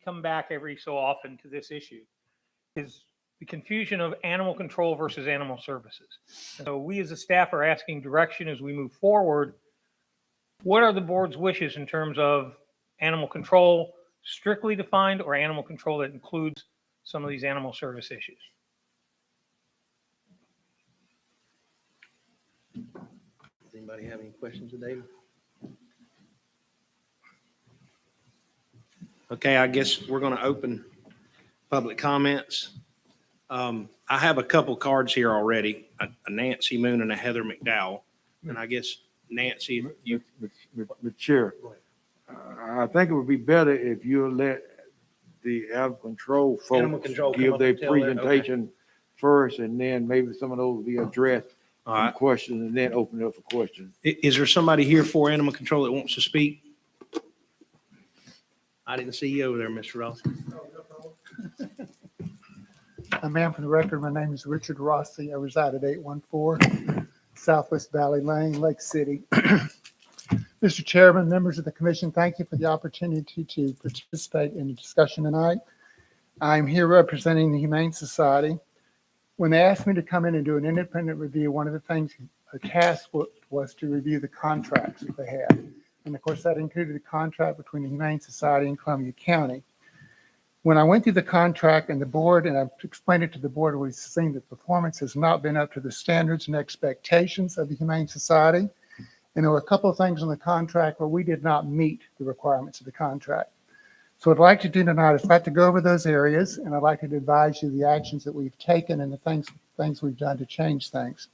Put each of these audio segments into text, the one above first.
come back every so often to this issue, is the confusion of animal control versus animal services. And so we as a staff are asking direction as we move forward. What are the board's wishes in terms of animal control strictly defined or animal control that includes some of these animal service issues? Does anybody have any questions today? Okay, I guess we're going to open public comments. I have a couple cards here already, a Nancy Moon and a Heather McDowell. And I guess, Nancy, you. Mr. Chair, I think it would be better if you let the animal control folks give their presentation first, and then maybe some of those will be addressed in questions, and then open it up for questions. Is there somebody here for animal control that wants to speak? I didn't see you over there, Mr. Rossi. Ma'am, for the record, my name is Richard Rossi. I reside at 814 Southwest Valley Lane, Lake City. Mr. Chairman, members of the commission, thank you for the opportunity to participate in the discussion tonight. I'm here representing the Humane Society. When they asked me to come in and do an independent review, one of the things, a task was to review the contracts that they had. And of course, that included the contract between the Humane Society and Columbia County. When I went through the contract and the board, and I've explained it to the board, we've seen that performance has not been up to the standards and expectations of the Humane Society. And there were a couple of things in the contract where we did not meet the requirements of the contract. So what I'd like to do tonight is I'd like to go over those areas, and I'd like to advise you the actions that we've taken and the things we've done to change things.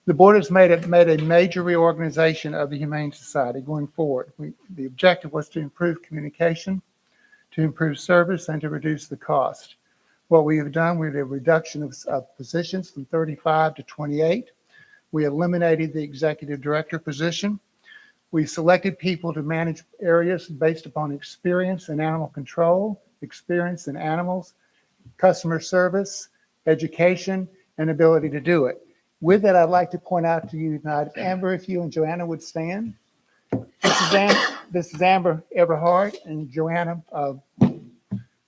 The board has made a major reorganization of the Humane Society going forward. The objective was to improve communication, to improve service, and to reduce the cost. What we have done, we had a reduction of positions from 35 to 28. We eliminated the executive director position. We selected people to manage areas based upon experience in animal control, experience in animals, customer service, education, and ability to do it. With that, I'd like to point out to you tonight, Amber, if you and Joanna would stand. This is Amber Everhart and Joanna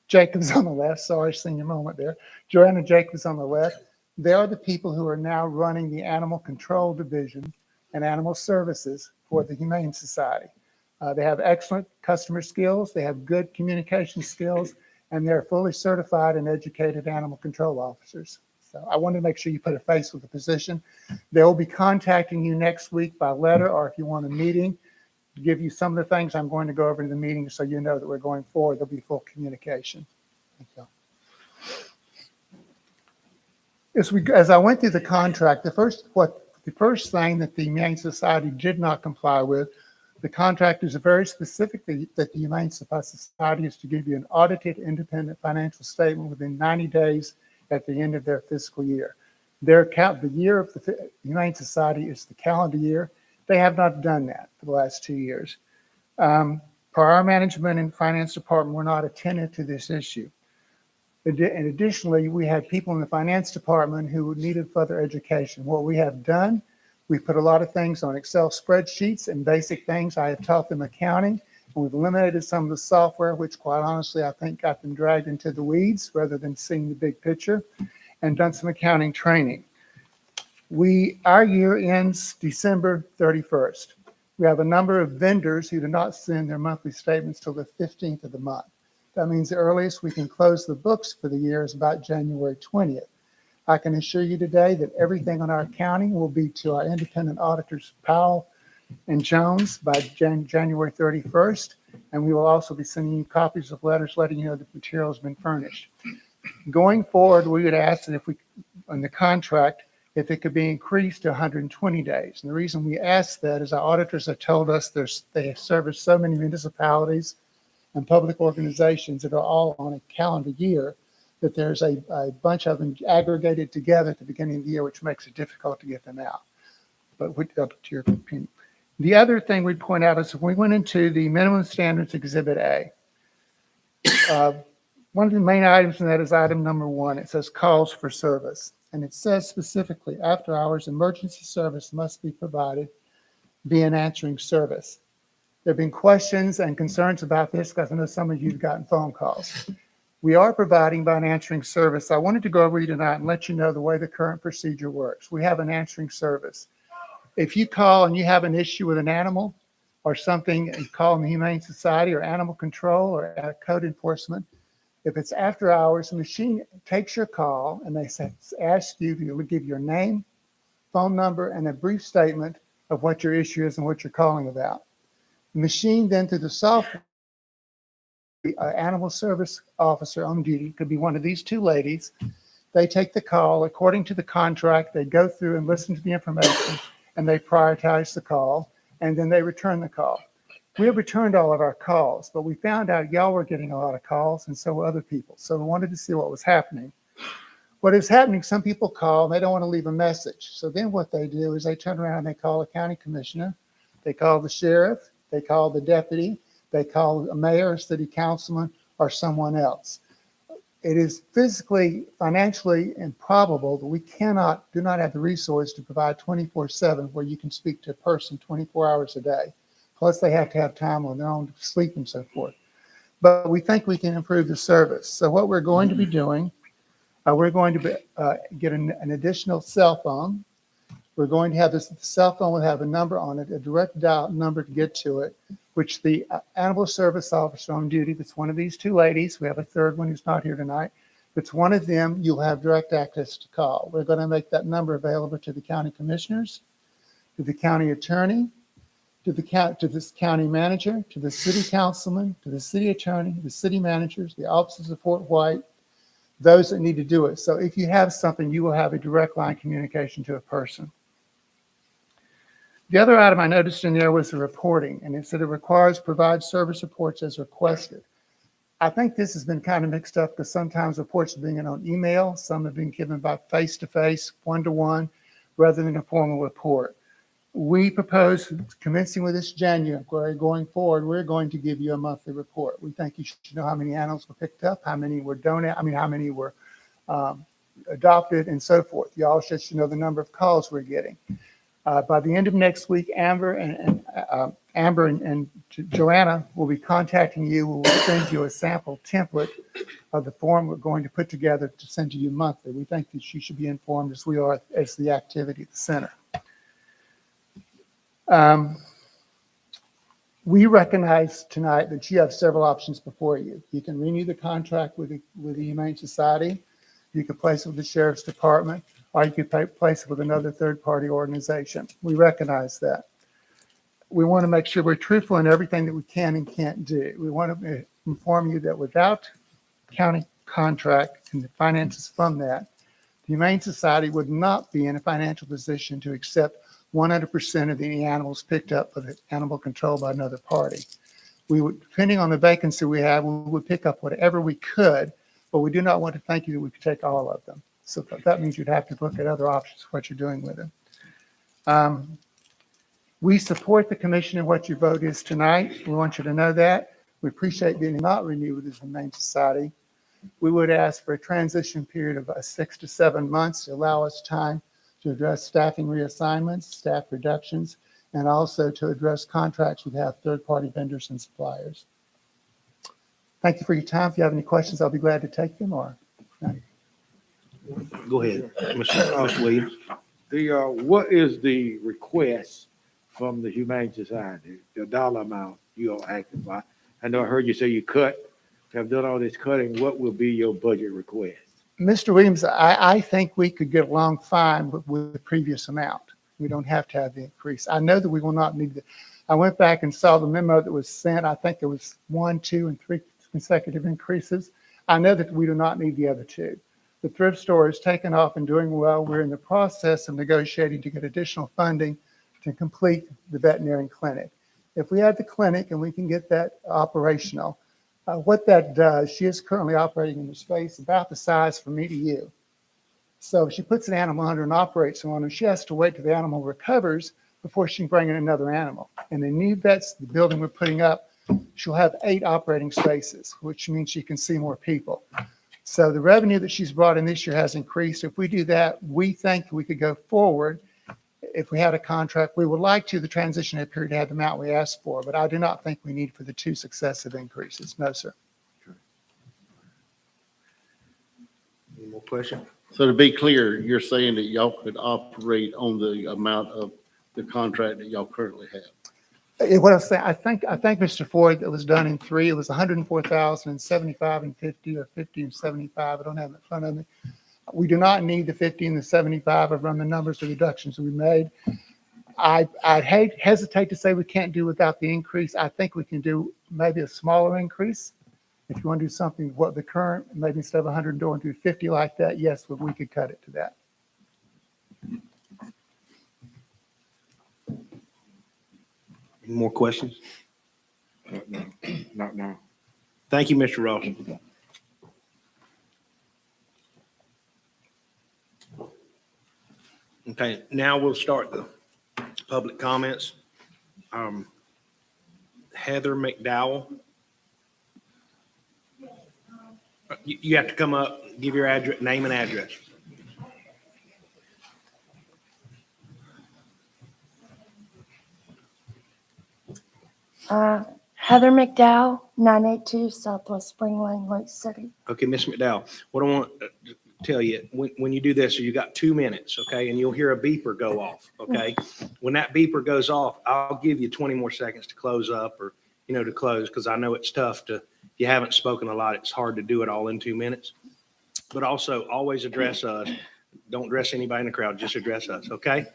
Jacobs on the left. Sorry, senior moment there. Joanna Jacobs on the left. They are the people who are now running the Animal Control Division and Animal Services for the Humane Society. They have excellent customer skills, they have good communication skills, and they're fully certified and educated animal control officers. So I wanted to make sure you put a face with the position. They'll be contacting you next week by letter, or if you want a meeting, to give you some of the things I'm going to go over in the meeting so you know that we're going forward. There'll be full communication. Thank you. As I went through the contract, the first thing that the Humane Society did not comply with, the contract is very specific that the Humane Society is to give you an audited independent financial statement within 90 days at the end of their fiscal year. The year of the Humane Society is the calendar year. They have not done that for the last 2 years. Per our management and finance department, we're not attentive to this issue. And additionally, we had people in the finance department who needed further education. What we have done, we've put a lot of things on Excel spreadsheets and basic things. I have taught them accounting, and we've eliminated some of the software, which quite honestly, I think got them dragged into the weeds rather than seeing the big picture, and done some accounting training. Our year ends December 31st. We have a number of vendors who do not send their monthly statements till the 15th of the month. That means the earliest we can close the books for the year is about January 20th. I can assure you today that everything on our accounting will be to our independent auditors, Powell and Jones, by January 31st. And we will also be sending you copies of letters letting you know the material has been furnished. Going forward, we would ask that on the contract, if it could be increased to 120 days. And the reason we ask that is our auditors have told us they have serviced so many municipalities and public organizations that are all on a calendar year that there's a bunch of them aggregated together at the beginning of the year, which makes it difficult to get them out. But up to your opinion. The other thing we'd point out is if we went into the minimum standards exhibit A, one of the main items in that is item number 1. It says calls for service. And it says specifically, after hours, emergency service must be provided via an answering service. There have been questions and concerns about this because I know some of you have gotten phone calls. We are providing by an answering service. I wanted to go over you tonight and let you know the way the current procedure works. We have an answering service. If you call and you have an issue with an animal or something, you call the Humane Society or Animal Control or Code Enforcement. If it's after hours, the machine takes your call and they ask you to give your name, phone number, and a brief statement of what your issue is and what you're calling about. The machine then through the software, animal service officer on duty, could be one of these two ladies. They take the call according to the contract. They go through and listen to the information and they prioritize the call and then they return the call. We have returned all of our calls, but we found out y'all were getting a lot of calls and so were other people. So we wanted to see what was happening. What is happening, some people call and they don't want to leave a message. So then what they do is they turn around and they call a county commissioner, they call the sheriff, they call the deputy, they call a mayor, city councilman, or someone else. It is physically, financially improbable that we do not have the resource to provide 24/7 where you can speak to a person 24 hours a day. Plus they have to have time on their own to sleep and so forth. But we think we can improve the service. So what we're going to be doing, we're going to get an additional cell phone. We're going to have this cell phone will have a number on it, a direct dial number to get to it, which the animal service officer on duty, that's one of these two ladies, we have a third one who's not here tonight, if it's one of them, you'll have direct access to call. We're going to make that number available to the county commissioners, to the county attorney, to this county manager, to the city councilman, to the city attorney, the city managers, the officers of Fort White, those that need to do it. So if you have something, you will have a direct line communication to a person. The other item I noticed in there was the reporting, and it said it requires provide service reports as requested. I think this has been kind of mixed up because sometimes reports are being given on email, some have been given by face-to-face, one-to-one, rather than a formal report. We propose, commencing with this January, going forward, we're going to give you a monthly report. We think you should know how many animals were picked up, how many were donated, how many were adopted, and so forth. You all should know the number of calls we're getting. By the end of next week, Amber and Joanna will be contacting you. We'll send you a sample template of the form we're going to put together to send to you monthly. We think that you should be informed as we are as the activity at the center. We recognize tonight that you have several options before you. You can renew the contract with the Humane Society. You can place it with the Sheriff's Department, or you could place it with another third-party organization. We recognize that. We want to make sure we're truthful in everything that we can and can't do. We want to inform you that without county contract and the finances from that, the Humane Society would not be in a financial position to accept 100% of the animals picked up for the animal control by another party. We would, depending on the vacancy we have, we would pick up whatever we could, but we do not want to thank you that we could take all of them. So that means you'd have to look at other options, what you're doing with them. We support the commission and what your vote is tonight. We want you to know that. We appreciate being not renewed with the Humane Society. We would ask for a transition period of 6 to 7 months to allow us time to address staffing reassignments, staff reductions, and also to address contracts we have third-party vendors and suppliers. Thank you for your time. If you have any questions, I'll be glad to take them. Or Go ahead, Mr. Williams. What is the request from the Humane Society, the dollar amount you all acted by? I know I heard you say you have done all this cutting. What will be your budget request? Mr. Williams, I think we could get along fine with the previous amount. We don't have to have the increase. I know that we will not need I went back and saw the memo that was sent. I think there was 1, 2, and 3 consecutive increases. I know that we do not need the other 2. The thrift store is taken off and doing well. We're in the process of negotiating to get additional funding to complete the veterinary clinic. If we have the clinic and we can get that operational, what that does, she is currently operating in a space about the size from me to you. So if she puts an animal under and operates on her, she has to wait till the animal recovers before she can bring in another animal. And the new vets, the building we're putting up, she'll have 8 operating spaces, which means she can see more people. So the revenue that she's brought in this year has increased. If we do that, we think we could go forward if we had a contract, we would like to, the transitionary period, have the amount we asked for, but I do not think we need for the 2 successive increases. No, sir. Any more questions? So to be clear, you're saying that y'all could operate on the amount of the contract that y'all currently have? What I was saying, I think, Mr. Floyd, it was done in 3. It was 104,000 and 75 and 50, or 50 and 75. I don't have it in front of me. We do not need the 50 and the 75. I've run the numbers, the reductions we made. I'd hesitate to say we can't do without the increase. I think we can do maybe a smaller increase. If you want to do something, what the current, maybe instead of 100 going to 50 like that, yes, we could cut it to that. Any more questions? Not now. Thank you, Mr. Ross. Okay, now we'll start the public comments. Heather McDowell. You have to come up, give your address, name and address. Heather McDowell, 982 Southwest Spring Lane, Lake City. Okay, Miss McDowell, what I want to tell you, when you do this, you got 2 minutes, okay? And you'll hear a beeper go off, okay? When that beeper goes off, I'll give you 20 more seconds to close up or, to close, because I know it's tough to, if you haven't spoken a lot, it's hard to do it all in 2 minutes. But also, always address us. Don't address anybody in the crowd, just address us, okay?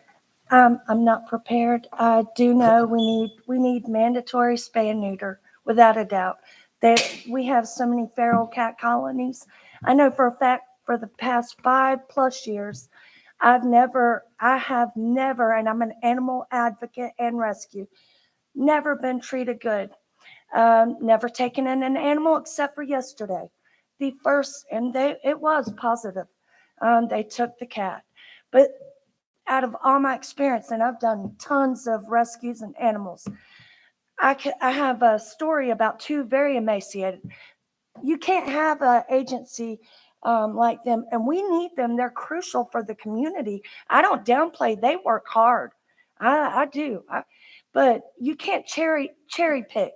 I'm not prepared. I do know we need mandatory spay and neuter, without a doubt. That we have so many feral cat colonies. I know for a fact for the past 5+ years, I have never, and I'm an animal advocate and rescue, never been treated good. Never taken in an animal except for yesterday. The first, and it was positive. They took the cat. But out of all my experience, and I've done tons of rescues and animals, I have a story about 2 very emaciated. You can't have an agency like them, and we need them. They're crucial for the community. I don't downplay. They work hard. I do. But you can't cherry pick.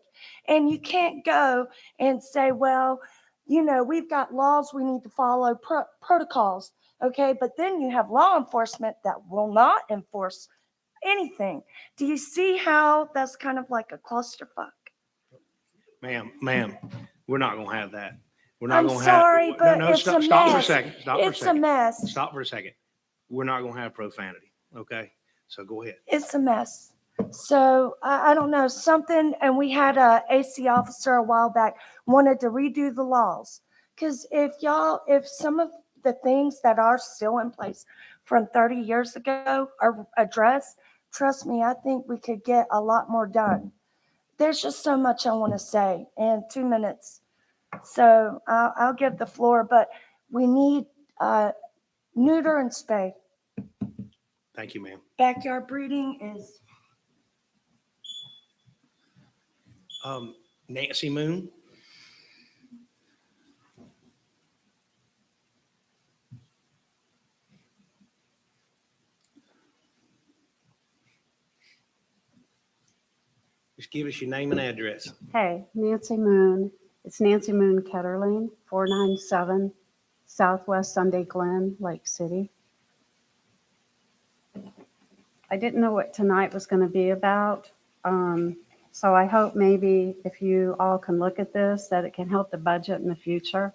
And you can't go and say, well, we've got laws we need to follow, protocols. Okay, but then you have law enforcement that will not enforce anything. Do you see how that's kind of like a clusterfuck? Ma'am, we're not going to have that. We're not I'm going to sorry, have. but No, it's a stop for a mess. second. It's a mess. Stop for a second. We're not going to have profanity, okay? So go ahead. It's a mess. So I don't know, something, and we had a AC officer a while back wanted to redo the laws. Because if some of the things that are still in place from 30 years ago are addressed, trust me, I think we could get a lot more done. There's just so much I want to say in 2 minutes. So I'll give the floor, but we need neuter and spay. Thank you, ma'am. Backyard breeding is... Nancy Moon. Just give us your name and address. Hey, Nancy Moon. It's Nancy Moon Ketterling, 497 Southwest Sunday Glen, Lake City. I didn't know what tonight was going to be about. So I hope maybe if you all can look at this, that it can help the budget in the future.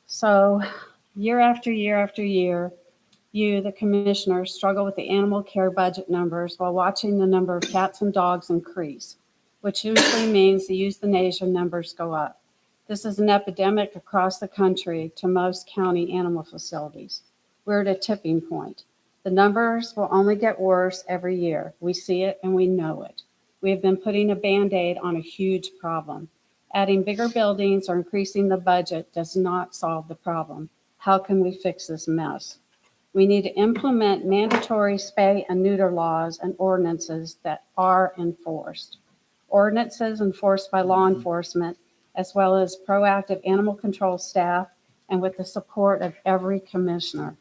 So year after year after year, you, the commissioners, struggle with the animal care budget numbers while watching the number of cats and dogs increase, which usually means the euthanasia numbers go up. This is an epidemic across the country to most county animal facilities. We're at a tipping point. The numbers will only get worse every year. We see it and we know it. We have been putting a Band-Aid on a huge problem. Adding bigger buildings or increasing the budget does not solve the problem. How can we fix this mess? We need to implement mandatory spay and neuter laws and ordinances that are enforced. Ordinances enforced by law enforcement, as well as proactive animal control staff, and with the support of every commissioner.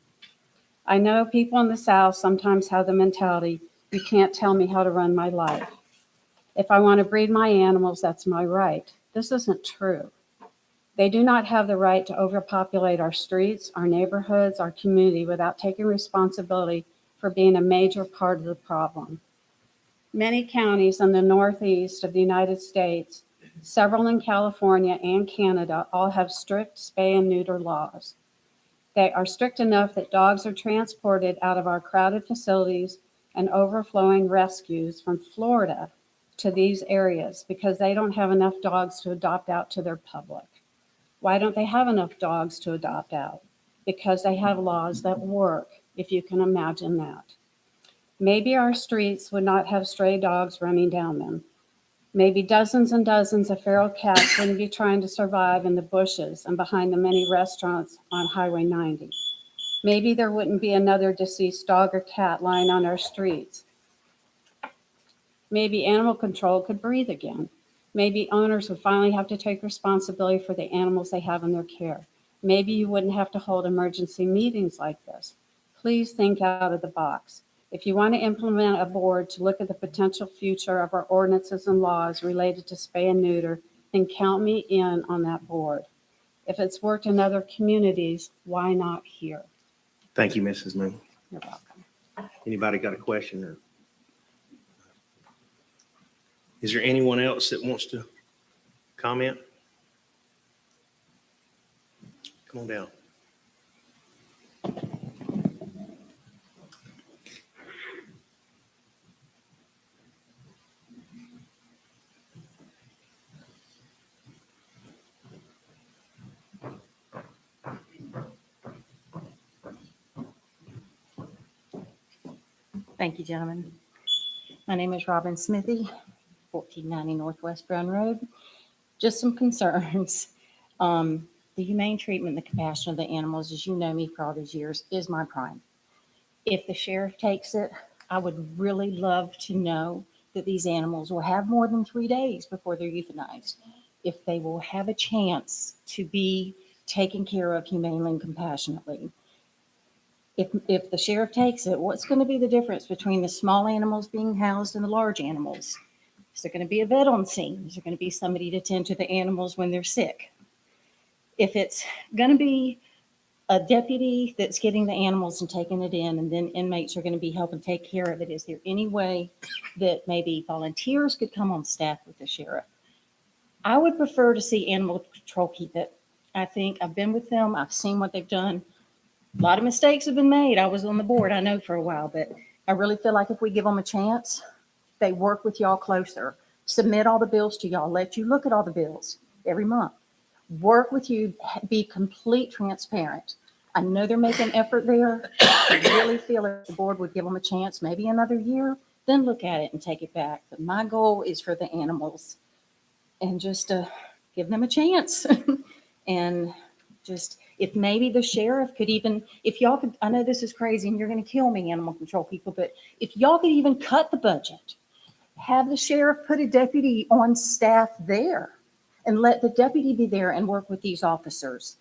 I know people in the South sometimes have the mentality, you can't tell me how to run my life. If I want to breed my animals, that's my right. This isn't true. They do not have the right to overpopulate our streets, our neighborhoods, our community without taking responsibility for being a major part of the problem. Many counties in the Northeast of the United States, several in California and Canada, all have strict spay and neuter laws. They are strict enough that dogs are transported out of our crowded facilities and overflowing rescues from Florida to these areas because they don't have enough dogs to adopt out to their public. Why don't they have enough dogs to adopt out? Because they have laws that work, if you can imagine that. Maybe our streets would not have stray dogs running down them. Maybe dozens and dozens of feral cats wouldn't be trying to survive in the bushes and behind the many restaurants on Highway 90. Maybe there wouldn't be another deceased dog or cat lying on our streets. Maybe animal control could breathe again. Maybe owners would finally have to take responsibility for the animals they have in their care. Maybe you wouldn't have to hold emergency meetings like this. Please think out of the box. If you want to implement a board to look at the potential future of our ordinances and laws related to spay and neuter, then count me in on that board. If it's worked in other communities, why not here? Thank you, Mrs. Moon. You're welcome. Anybody got a question or? Is there anyone else that wants to comment? Come on down. Thank you, gentlemen. My name is Robin Smithy, 1490 Northwest Brown Road. Just some concerns. The humane treatment and the compassion of the animals, as you know me for all these years, is my prime. If the sheriff takes it, I would really love to know that these animals will have more than 3 days before they're euthanized. If they will have a chance to be taken care of humanely and compassionately. If the sheriff takes it, what's going to be the difference between the small animals being housed and the large animals? Is there going to be a vet on scene? Is there going to be somebody to tend to the animals when they're sick? If it's going to be a deputy that's getting the animals and taking it in, and then inmates are going to be helping take care of it, is there any way that maybe volunteers could come on staff with the sheriff? I would prefer to see animal control keep it. I think I've been with them. I've seen what they've done. A lot of mistakes have been made. I was on the board, I know, for a while, but I really feel like if we give them a chance, they work with y'all closer, submit all the bills to y'all, let you look at all the bills every month, work with you, be complete transparent. I know they're making effort there. I really feel if the board would give them a chance, maybe another year, then look at it and take it back. But my goal is for the animals and just to give them a chance. And just, if maybe the sheriff could even, if y'all could, I know this is crazy and you're going to kill me, animal control people, but if y'all could even cut the budget, have the sheriff put a deputy on staff there and let the deputy be there and work with these officers.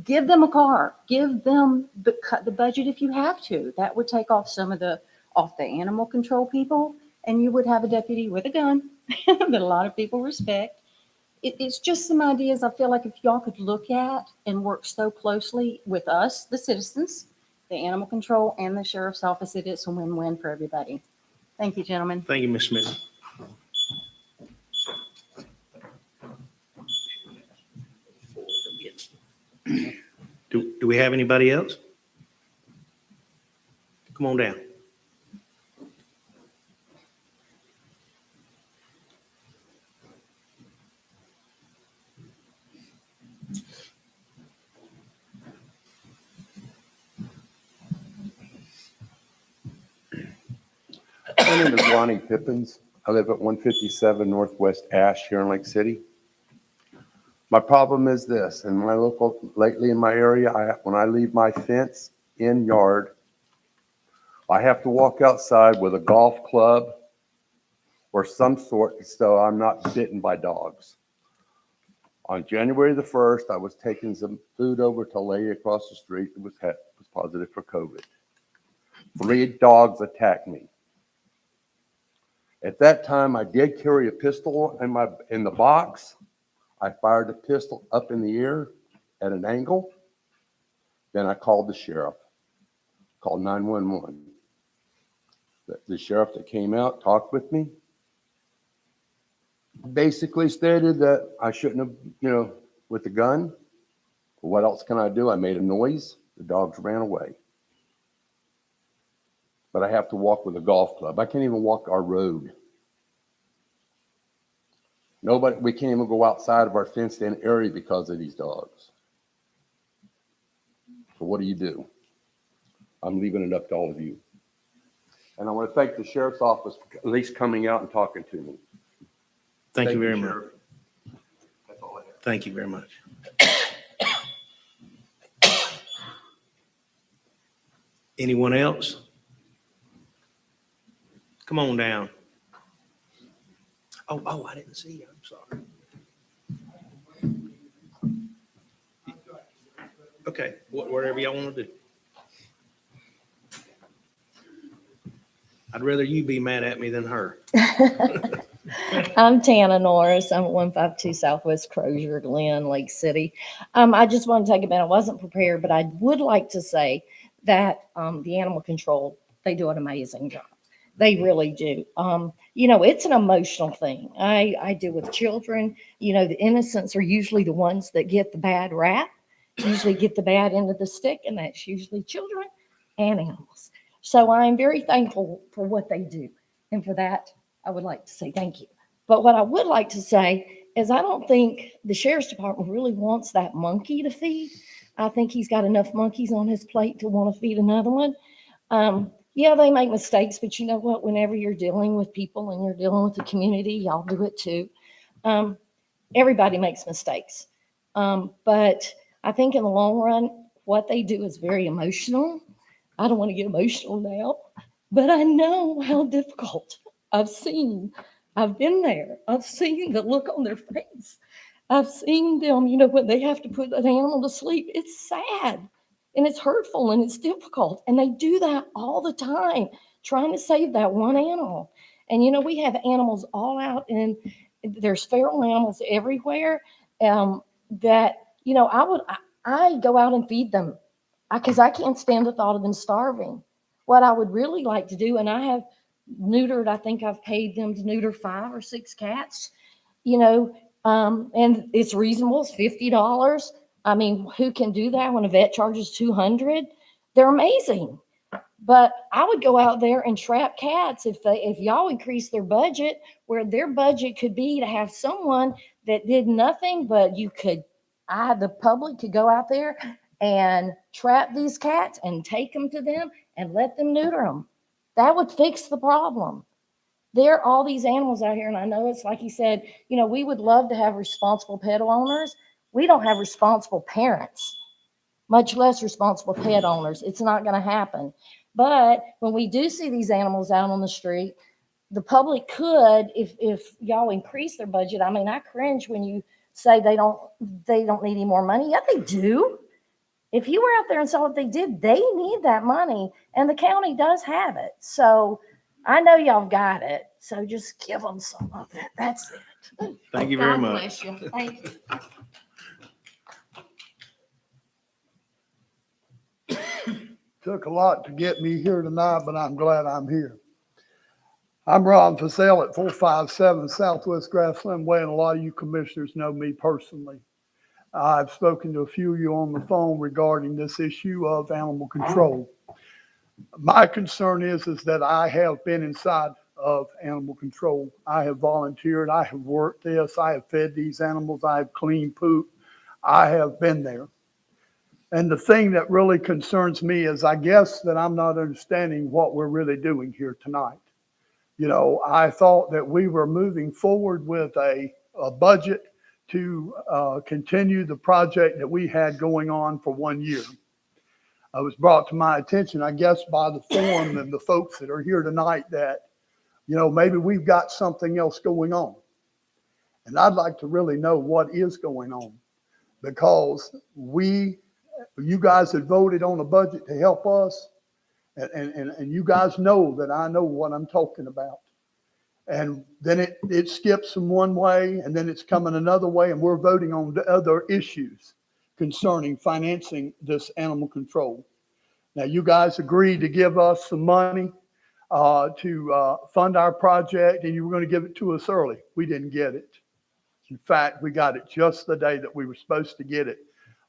Give them a car, give them cut the budget if you have to. That would take off some of the, off the animal control people, and you would have a deputy with a gun that a lot of people respect. It's just some ideas I feel like if y'all could look at and work so closely with us, the citizens, the animal control, and the sheriff's office, it is a win-win for everybody. Thank you, gentlemen. Thank you, Ms. Smith. Do we have anybody else? Come on down. My name is Lonnie Pippins. I live at 157 Northwest Ash here in Lake City. My problem is this, in my local, lately in my area, when I leave my fence in yard, I have to walk outside with a golf club or some sort so I'm not bitten by dogs. On January the 1st, I was taking some food over to a lady across the street that was positive for COVID. 3 dogs attacked me. At that time, I did carry a pistol in the box. I fired the pistol up in the air at an angle. Then I called the sheriff, called 911. The sheriff that came out talked with me, basically stated that I shouldn't have, with the gun. What else can I do? I made a noise. The dogs ran away. But I have to walk with a golf club. I can't even walk our road. We can't even go outside of our fenced-in area because of these dogs. So what do? I'm leaving it up to all of you. And I want to thank the sheriff's office for at least coming out and talking to me. Thank you very much. Sheriff. That's all I have. Thank you very much. Anyone else? Come on down. Oh, I didn't see you. I'm sorry. Okay, whatever y'all want to do. I'd rather you be mad at me than her. I'm Tana Norris. I'm at 152 Southwest Crozier, Glen, Lake City. I just want to take a minute. I wasn't prepared, but I would like to say that the animal control, they do an amazing job. They really do. It's an emotional thing. I deal with children. The innocents are usually the ones that get the bad rap, usually get the bad end of the stick, and that's usually children and animals. So I'm very thankful for what they do. And for that, I would like to say thank you. But what I would like to say is I don't think the sheriff's department really wants that monkey to feed. I think he's got enough monkeys on his plate to want to feed another one. Yeah, they make mistakes, but you know what? Whenever you're dealing with people and you're dealing with the community, y'all do it too. Everybody makes mistakes. But I think in the long run, what they do is very emotional. I don't want to get emotional now, but I know how difficult. I've been there. I've seen the look on their face. I've seen them, when they have to put an animal to sleep. It's sad and it's hurtful and it's difficult. And they do that all the time, trying to save that one animal. And, we have animals all out and there's feral animals everywhere that, I go out and feed them because I can't stand the thought of them starving. What I would really like to do, and I have neutered, I think I've paid them to neuter 5 or 6 cats, and it's reasonable. It's $50. I mean, who can do that when a vet charges $200? They're amazing. But I would go out there and trap cats if y'all increase their budget, where their budget could be to have someone that did nothing, but the public could go out there and trap these cats and take them to them and let them neuter them. That would fix the problem. There are all these animals out here, and I know it's like he said, we would love to have responsible pet owners. We don't have responsible parents, much less responsible pet owners. It's not going to happen. But when we do see these animals out on the street, the public could, if y'all increase their budget. I mean, I cringe when you say they don't need any more money. Yeah, they do. If you were out there and saw what they did, they need that money, and the county does have it. So I know y'all got it. So just give them some of it. That's it. Thank you very God much. bless you. Thank you. Took a lot to get me here tonight, but I'm glad I'm here. I'm Ron Fasell at 457 Southwest Grassland Way, and a lot of you commissioners know me personally. I've spoken to a few of you on the phone regarding this issue of animal control. My concern is that I have been inside of animal control. I have volunteered. I have worked this. I have fed these animals. I have cleaned poop. I have been there. And the thing that really concerns me is I guess that I'm not understanding what we're really doing here tonight. I thought that we were moving forward with a budget to continue the project that we had going on for 1 year. It was brought to my attention, I guess, by the forum and the folks that are here tonight that, maybe we've got something else going on. And I'd like to really know what is going on, because you guys had voted on a budget to help us, And you guys know that I know what I'm talking about. And then it skips from one way and then it's coming another way, and we're voting on the other issues concerning financing this animal control. Now, you guys agreed to give us some money to fund our project, and you were going to give it to us early. We didn't get it. In fact, we got it just the day that we were supposed to get it.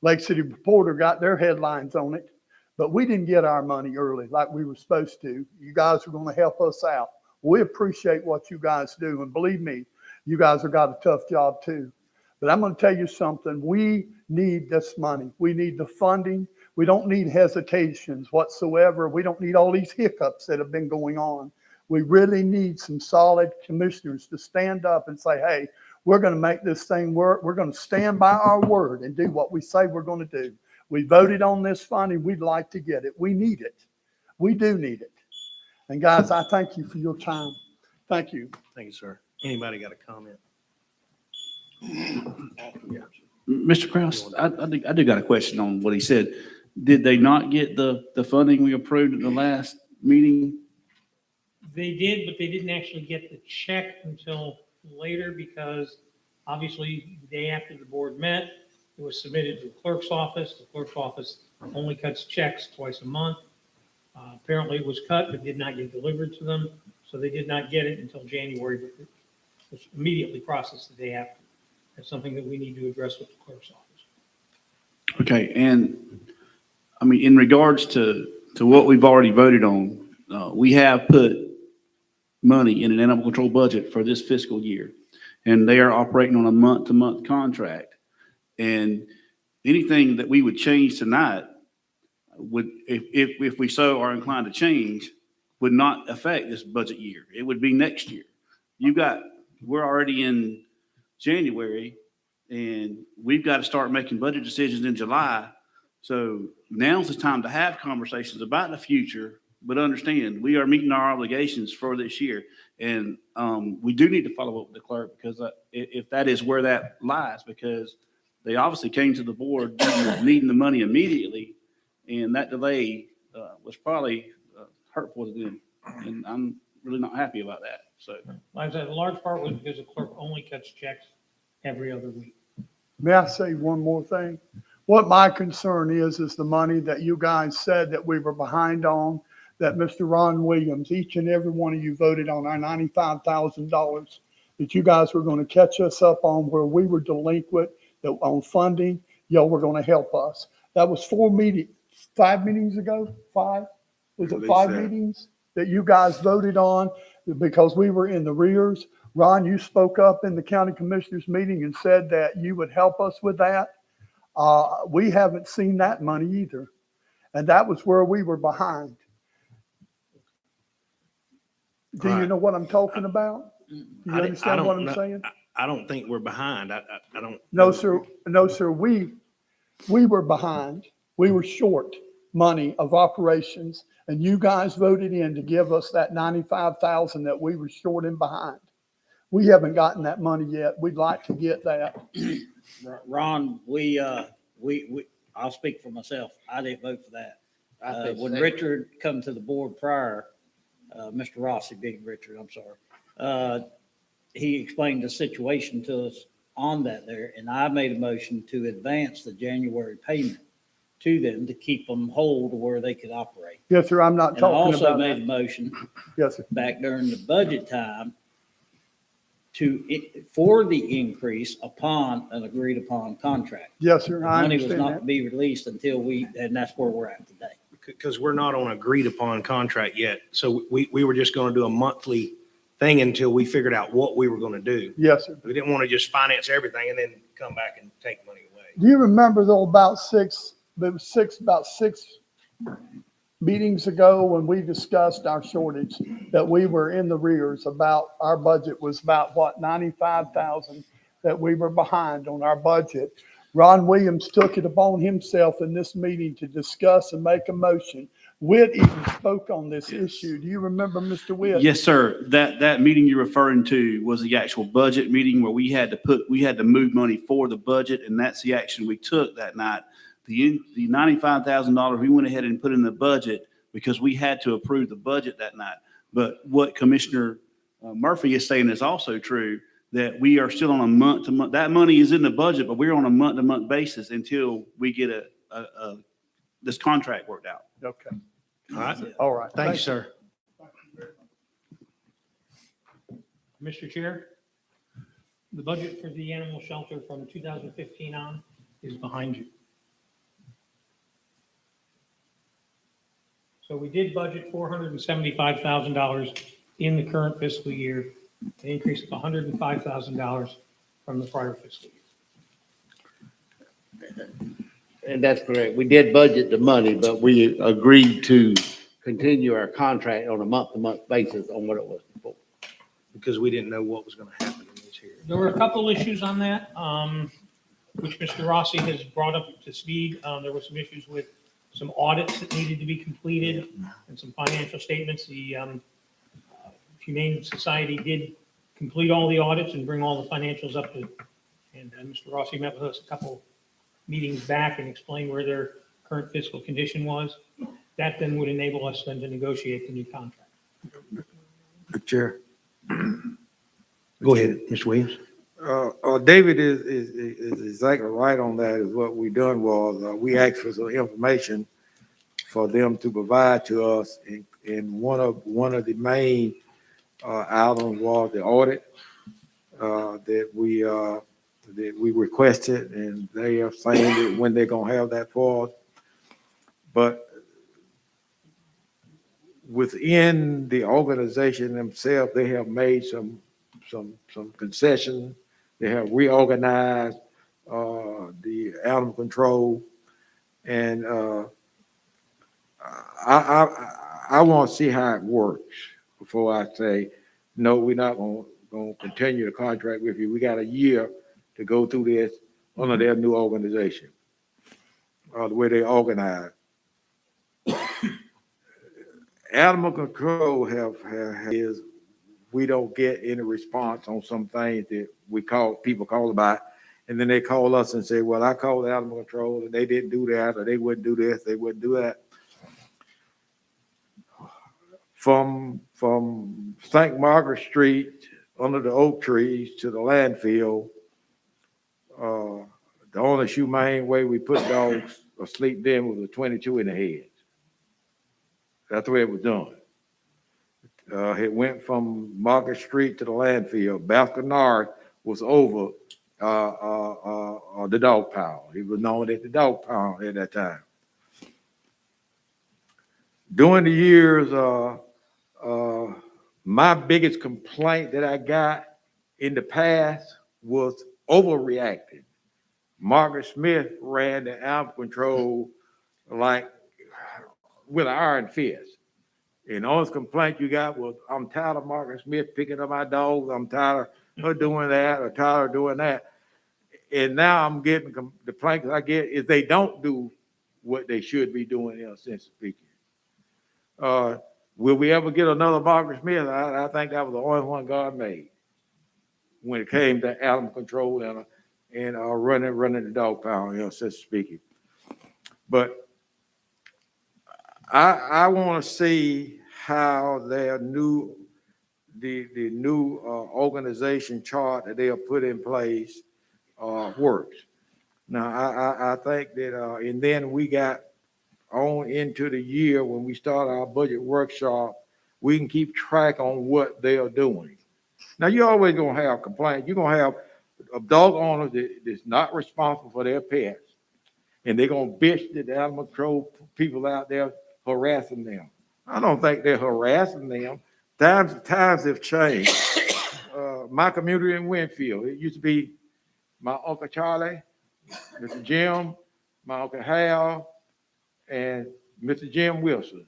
Lake City Reporter got their headlines on it, but we didn't get our money early like we were supposed to. You guys are going to help us out. We appreciate what you guys do, and believe me, you guys have got a tough job too. But I'm going to tell you something. We need this money. We need the funding. We don't need hesitations whatsoever. We don't need all these hiccups that have been going on. We really need some solid commissioners to stand up and say, hey, we're going to make this thing work. We're going to stand by our word and do what we say we're going to do. We voted on this funding. We'd like to get it. We need it. We do need it. And guys, I thank you for your time. Thank you. Thank you, sir. Anybody got a comment? Mr. Kraus, I do got a question on what he said. Did they not get the funding we approved at the last meeting? They did, but they didn't actually get the check until later because obviously the day after the board met, it was submitted to the clerk's office. The clerk's office only cuts checks twice a month. Apparently it was cut, but did not get delivered to them. So they did not get it until January, but it was immediately processed the day after. That's something that we need to address with the clerk's office. Okay, and I mean, in regards to what we've already voted on, we have put money in an animal control budget for this fiscal year, and they are operating on a month-to-month contract. And anything that we would change tonight would, if we so are inclined to change, would not affect this budget year. It would be next year. We're already in January, and we've got to start making budget decisions in July. So now's the time to have conversations about the future, but understand we are meeting our obligations for this year. And we do need to follow up with the clerk because if that is where that lies, because they obviously came to the board needing the money immediately, and that delay was probably hurtful to them. And I'm really not happy about that. So, Like I said, a large part was because the clerk only cuts checks every other week. May I say one more thing? What my concern is the money that you guys said that we were behind on, that Mr. Ron Williams, each and every one of you voted on our $95,000 that you guys were going to catch us up on where we were delinquent on funding. Y'all were going to help us. That was 5 meetings ago, 5? Was it 5 meetings that you guys voted on because we were in the rears? Ron, you spoke up in the county commissioners meeting and said that you would help us with that. We haven't seen that money either. And that was where we were behind. Do you know what I'm talking about? Do you understand what I'm saying? I don't think we're behind. I don't. No, sir. No, sir. We were behind. We were short money of operations, and you guys voted in to give us that $95,000 that we were short and behind. We haven't gotten that money yet. We'd like to get that. Ron, I'll speak for myself. I didn't vote for that. When Richard come to the board prior, Mr. Rossi, Big Richard, I'm sorry, he explained the situation to us on that there, and I made a motion to advance the January payment to them to keep them whole to where they could operate. Yes, sir. I'm not And I talking also about made that. a motion Yes, sir. back during the budget time for the increase upon an agreed upon contract. Yes, sir. I Money was understand not that. to be released until and that's where we're at today. Because we're not on agreed upon contract yet. So we were just going to do a monthly thing until we figured out what we were going to do. Yes, sir. We didn't want to just finance everything and then come back and take money away. Do you remember though about six meetings ago when we discussed our shortage, that we were in the rears about our budget was about what, 95,000 that we were behind on our budget. Ron Williams took it upon himself in this meeting to discuss and make a motion. Witt even spoke on this issue. Do you remember, Mr. Witt? yes, sir. That meeting you're referring to was the actual budget meeting where we had to move money for the budget, and that's the action we took that night. The $95,000 we went ahead and put in the budget because we had to approve the budget that night. But what Commissioner Murphy is saying is also true, that we are still on a month-to-month, that money is in the budget, but we're on a month-to-month basis until we get this contract worked out. Okay, All right. all right. Thanks, sir. Mr. Chair, the budget for the animal shelter from 2015 on is behind you. So we did budget $475,000 in the current fiscal year, an increase of $105,000 from the prior fiscal year. And that's correct. We did budget the money, but we agreed to continue our contract on a month-to-month basis on what it was before. Because we didn't know what was going to happen in this here. There were a couple issues on that, which Mr. Rossi has brought up to speed. There were some issues with some audits that needed to be completed and some financial statements. The Humane Society did complete all the audits and bring all the financials up to, and Mr. Rossi met with us a couple meetings back and explained where their current fiscal condition was. That then would enable us then to negotiate the new contract. Mr. Chair. Go ahead, Mr. Williams. David is exactly right on that. Is what we done was we asked for some information for them to provide to us, and one of the main items was the audit that we requested, and they are saying that when they're gonna have that for us. But within the organization themselves, they have made some concessions. They have reorganized the animal control, and I want to see how it works before I say no. We're not going to continue the contract with you. We got a year to go through this under their new organization, the way they organize. Animal control is we don't get any response on some things that people call about, and then they call us and say, well, I called animal control and they didn't do that, or they wouldn't do this, they wouldn't do that. From St. Margaret Street under the oak trees to the landfill, the only humane way we put dogs asleep then was a 22 in the head. That's the way it was done. It went from Market Street to the landfill. Basket North was over the dog pound. He was known as the dog pound at that time. During the years, my biggest complaint that I got in the past was overreacting. Margaret Smith ran the animal control like with an iron fist. And the only complaint you got was, I'm tired of Margaret Smith picking up my dogs. I'm tired of her doing that or tired of doing that. And now I'm getting the complaints I get is they don't do what they should be doing in a sense of speaking. Will we ever get another Margaret Smith? I think that was the only one God made when it came to animal control and running the dog pound, in a sense of speaking. But I want to see how their new organization chart that they have put in place works. Now, I think that, and then we got on into the year when we start our budget workshop, we can keep track on what they are doing. Now, you're always going to have complaints. You're going to have a dog owner that's not responsible for their pets, and they're going to bitch that the animal control people out there harassing them. I don't think they're harassing them. Times have changed. My community in Winfield, it used to be my Uncle Charlie, Mr. Jim, my Uncle Hal, and Mr. Jim Wilson.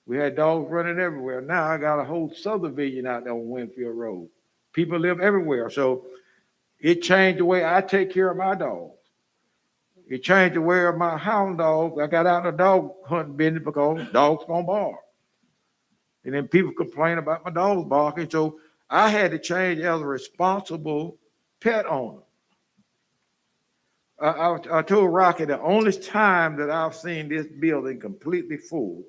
We had dogs running everywhere. Now I got a whole subdivision out there on Winfield Road. People live everywhere. So it changed the way I take care of my dogs. It changed the way of my hound dogs. I got out of the dog hunting business because dogs gonna bark. And then people complain about my dogs barking. So I had to change as a responsible pet owner. I told Rocky the only time that I've seen this building completely full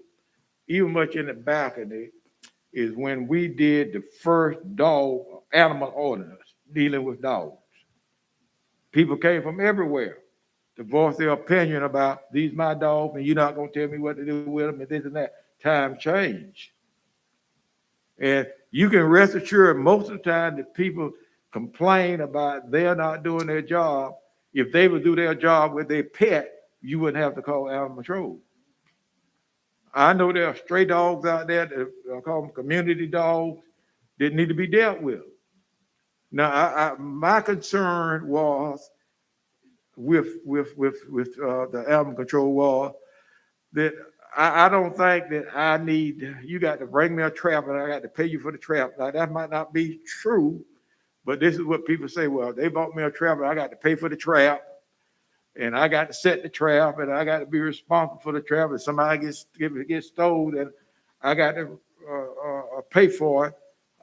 even much in the balcony, is when we did the first animal ordinance dealing with dogs. People came from everywhere to voice their opinion about these my dogs, and you're not gonna tell me what to do with them and this and that. Time changed. And you can rest assured most of the time that people complain about they're not doing their job. If they would do their job with their pet, you wouldn't have to call animal control. I know there are stray dogs out there that I call them community dogs that need to be dealt with. Now, my concern was with the animal control was that I don't think that you got to bring me a trap and I got to pay you for the trap. Now, that might not be true, but this is what people say. Well, they bought me a trap and I got to pay for the trap and I got to set the trap and I got to be responsible for the trap. If somebody gets stolen, then I got to pay for it.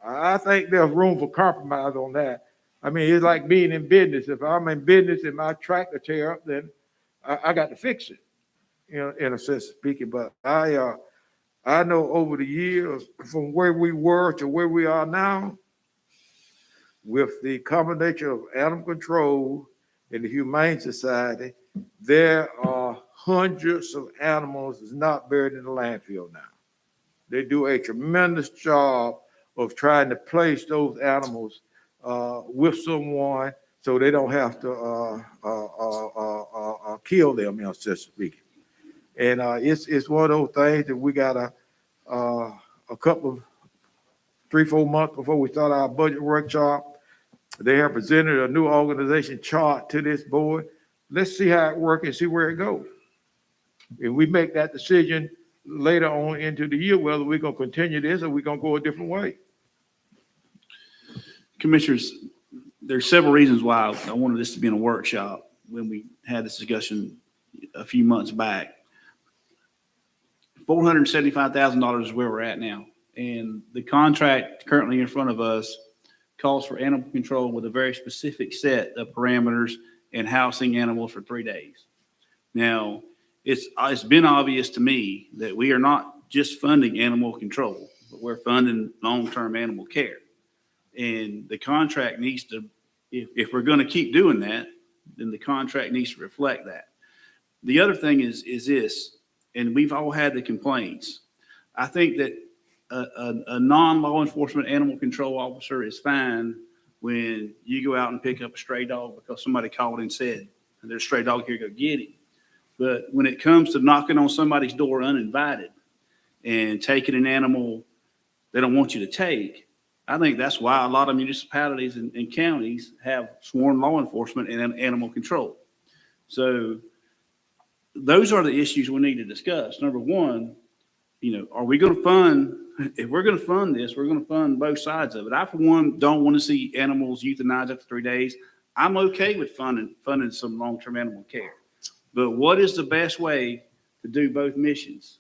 I think there's room for compromise on that. I mean, it's like being in business. If I'm in business and my tractor tear up, then I got to fix it, in a sense of speaking. But I know over the years, from where we were to where we are now, with the combination of animal control and the Humane Society, there are hundreds of animals that's not buried in the landfill now. They do a tremendous job of trying to place those animals with someone so they don't have to kill them, so to speak. And it's one of those things that we got a couple of 3-4 months before we start our budget workshop. They have presented a new organization chart to this board. Let's see how it works and see where it goes. If we make that decision later on into the year, whether we're going to continue this or we're going to go a different way. Commissioners, there's several reasons why I wanted this to be in a workshop when we had this discussion a few months back. $475,000 is where we're at now. And the contract currently in front of us calls for animal control with a very specific set of parameters and housing animals for 3 days. Now, it's been obvious to me that we are not just funding animal control, but we're funding long-term animal care. And the contract needs to, if we're going to keep doing that, then the contract needs to reflect that. The other thing is this, and we've all had the complaints. I think that a non-law enforcement animal control officer is fine when you go out and pick up a stray dog because somebody called and said, there's a stray dog here, go get him. But when it comes to knocking on somebody's door uninvited and taking an animal they don't want you to take, I think that's why a lot of municipalities and counties have sworn law enforcement and animal control. So those are the issues we need to discuss. Number one, are we going to fund, if we're going to fund this, we're going to fund both sides of it. I, for one, don't want to see animals euthanized after 3 days. I'm okay with funding some long-term animal care. But what is the best way to do both missions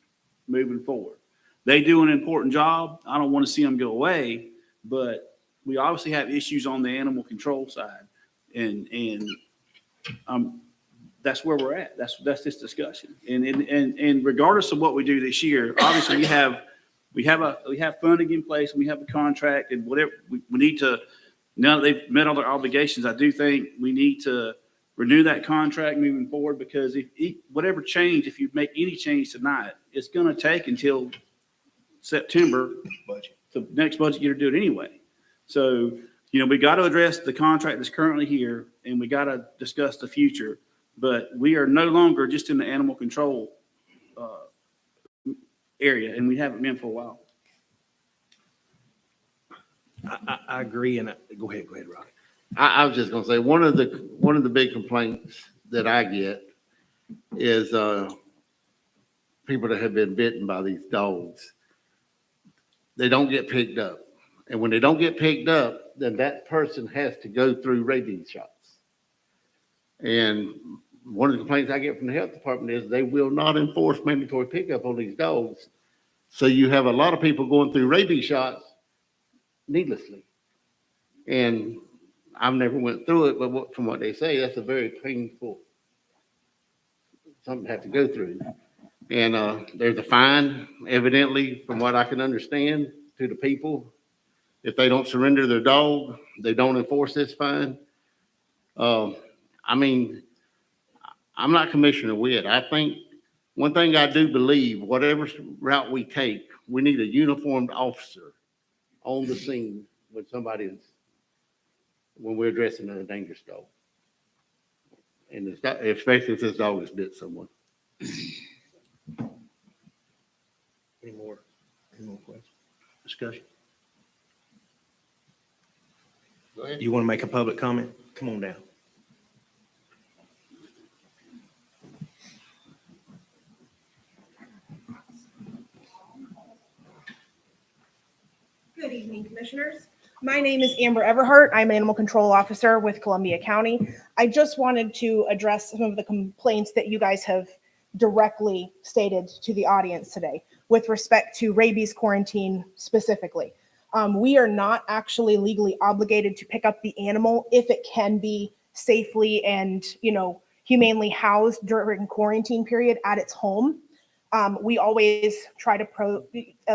moving forward? They do an important job. I don't want to see them go away, but we obviously have issues on the animal control side. And that's where we're at. That's this discussion. And regardless of what we do this year, obviously we have funding in place and we have a contract and whatever we need to, now that they've met all their obligations, I do think we need to renew that contract moving forward, because if you make any change tonight, it's going to take until September the next budget year to do it anyway. So, we got to address the contract that's currently here and we got to discuss the future, but we are no longer just in the animal control area, and we haven't been for a while. I agree. And go ahead, Rocky. I was just gonna say, one of the big complaints that I get is people that have been bitten by these dogs. They don't get picked up. And when they don't get picked up, then that person has to go through rabies shots. And one of the complaints I get from the health department is they will not enforce mandatory pickup on these dogs. So you have a lot of people going through rabies shots needlessly. And I've never went through it, but from what they say, that's a very painful something to have to go through. And there's a fine, evidently, from what I can understand, to the people. If they don't surrender their dog, they don't enforce this fine. I mean, I'm not Commissioner Witt. I think one thing I do believe, whatever route we take, we need a uniformed officer on the scene when when we're addressing a dangerous dog. And especially if this dog has bit someone. Any more questions? Discussion? Go ahead. You want to make a public comment? Come on down. Good evening, Commissioners. My name is Amber Everhart. I'm an Animal Control Officer with Columbia County. I just wanted to address some of the complaints that you guys have directly stated to the audience today with respect to rabies quarantine specifically. We are not actually legally obligated to pick up the animal if it can be safely and, humanely housed during quarantine period at its home. We always try to put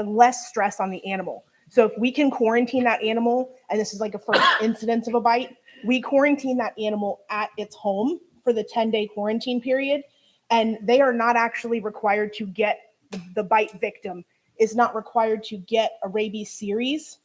less stress on the animal. So if we can quarantine that animal, and this is like a first incidence of a bite, we quarantine that animal at its home for the 10-day quarantine period, and they are not actually required to get, the bite victim is not required to get a rabies series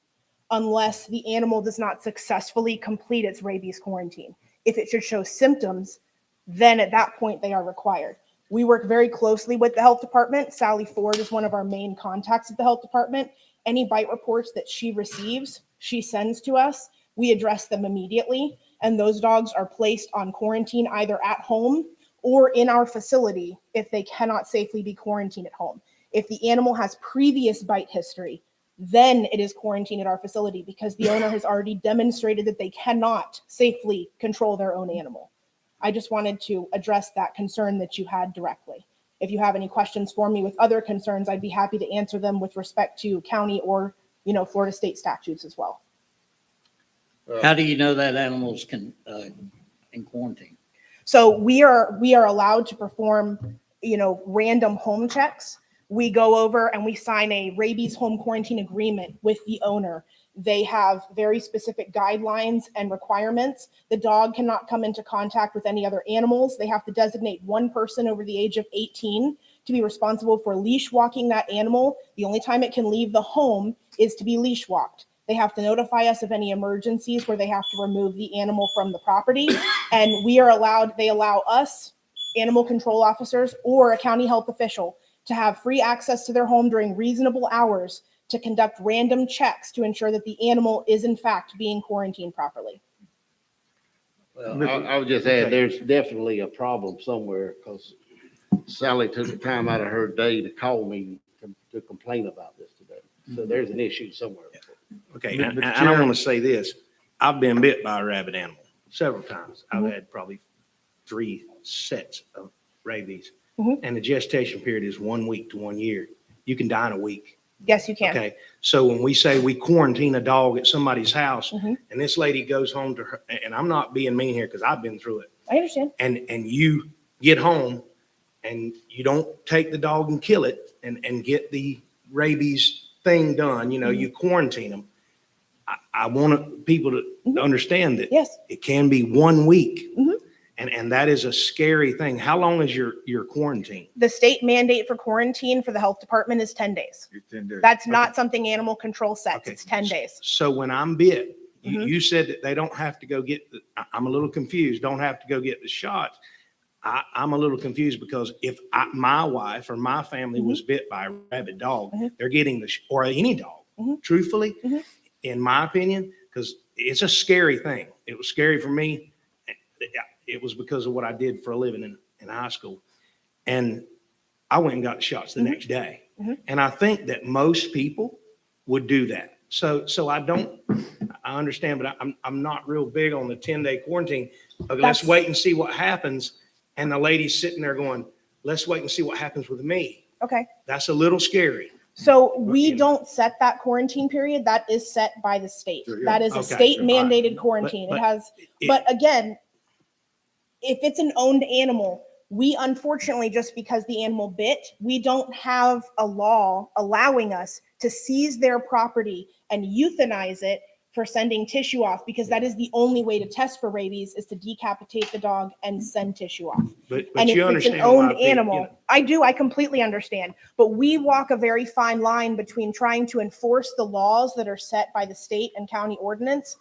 unless the animal does not successfully complete its rabies quarantine. If it should show symptoms, then at that point they are required. We work very closely with the health department. Sally Ford is one of our main contacts at the health department. Any bite reports that she receives, she sends to us. We address them immediately, and those dogs are placed on quarantine either at home or in our facility if they cannot safely be quarantined at home. If the animal has previous bite history, then it is quarantined at our facility because the owner has already demonstrated that they cannot safely control their own animal. I just wanted to address that concern that you had directly. If you have any questions for me with other concerns, I'd be happy to answer them with respect to county or, Florida state statutes as well. How do you know that animal's in quarantine? So we are allowed to perform, random home checks. We go over and we sign a rabies home quarantine agreement with the owner. They have very specific guidelines and requirements. The dog cannot come into contact with any other animals. They have to designate one person over the age of 18 to be responsible for leash walking that animal. The only time it can leave the home is to be leash walked. They have to notify us of any emergencies where they have to remove the animal from the property. And they allow us, animal control officers or a county health official, to have free access to their home during reasonable hours to conduct random checks to ensure that the animal is in fact being quarantined properly. Well, I would just add, there's definitely a problem somewhere because Sally took the time out of her day to call me to complain about this today. So there's an issue somewhere. Okay, and I want to say this. I've been bit by a rabid animal several times. I've had probably 3 sets of rabies. And the gestation period is 1 week to 1 year. You can die in a week. Yes, you can. Okay. So when we say we quarantine a dog at somebody's house and this lady goes home to her, and I'm not being mean here because I've been through it. I understand. And you get home and you don't take the dog and kill it and get the rabies thing done, you quarantine them. I want people to understand that it can be 1 week. And that is a scary thing. How long is your quarantine? The state mandate for quarantine for the health department is 10 days. 10 days. That's not something animal control sets. It's 10 days. So when I'm bit, you said that they don't have to go get, I'm a little confused, don't have to go get the shots. I'm a little confused because if my wife or my family was bit by a rabid dog, they're getting or any dog, truthfully, in my opinion, because it's a scary thing. It was scary for me. It was because of what I did for a living in high school. And I went and got the shots the next day. And I think that most people would do that. So I understand, but I'm not real big on the 10-day quarantine. Let's wait and see what happens. And the lady's sitting there going, let's wait and see what happens with me. Okay. That's a little scary. So we don't set that quarantine period. That is set by the state. That is a state mandated quarantine. But again, if it's an owned animal, We unfortunately, just because the animal bit, we don't have a law allowing us to seize their property and euthanize it for sending tissue off, because that is the only way to test for rabies, is to decapitate the dog and send tissue off. But And if you it's understand an my owned opinion, animal, you know. I do, I completely understand. But we walk a very fine line between trying to enforce the laws that are set by the state and county ordinance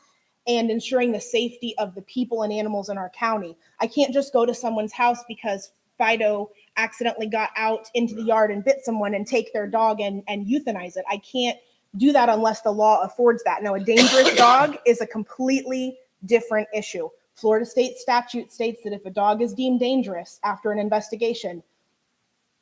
and ensuring the safety of the people and animals in our county. I can't just go to someone's house because Fido accidentally got out into the yard and bit someone and take their dog and euthanize it. I can't do that unless the law affords that. Now, a dangerous dog is a completely different issue. Florida state statute states that if a dog is deemed dangerous after an investigation,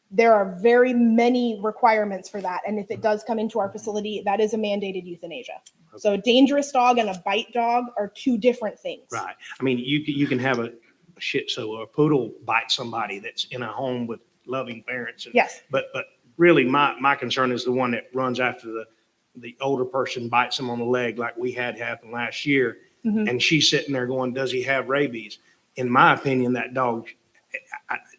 there are very many requirements for that. And if it does come into our facility, that is a mandated euthanasia. So a dangerous dog and a bite dog are two different things. Right. I mean, you can have a Shih Tzu or a poodle bite somebody that's in a home with loving parents. And, Yes. But really, my concern is the one that runs after the older person, bites them on the leg, like we had happen last year. Mhm. And she's sitting there going, does he have rabies? In my opinion, that dog,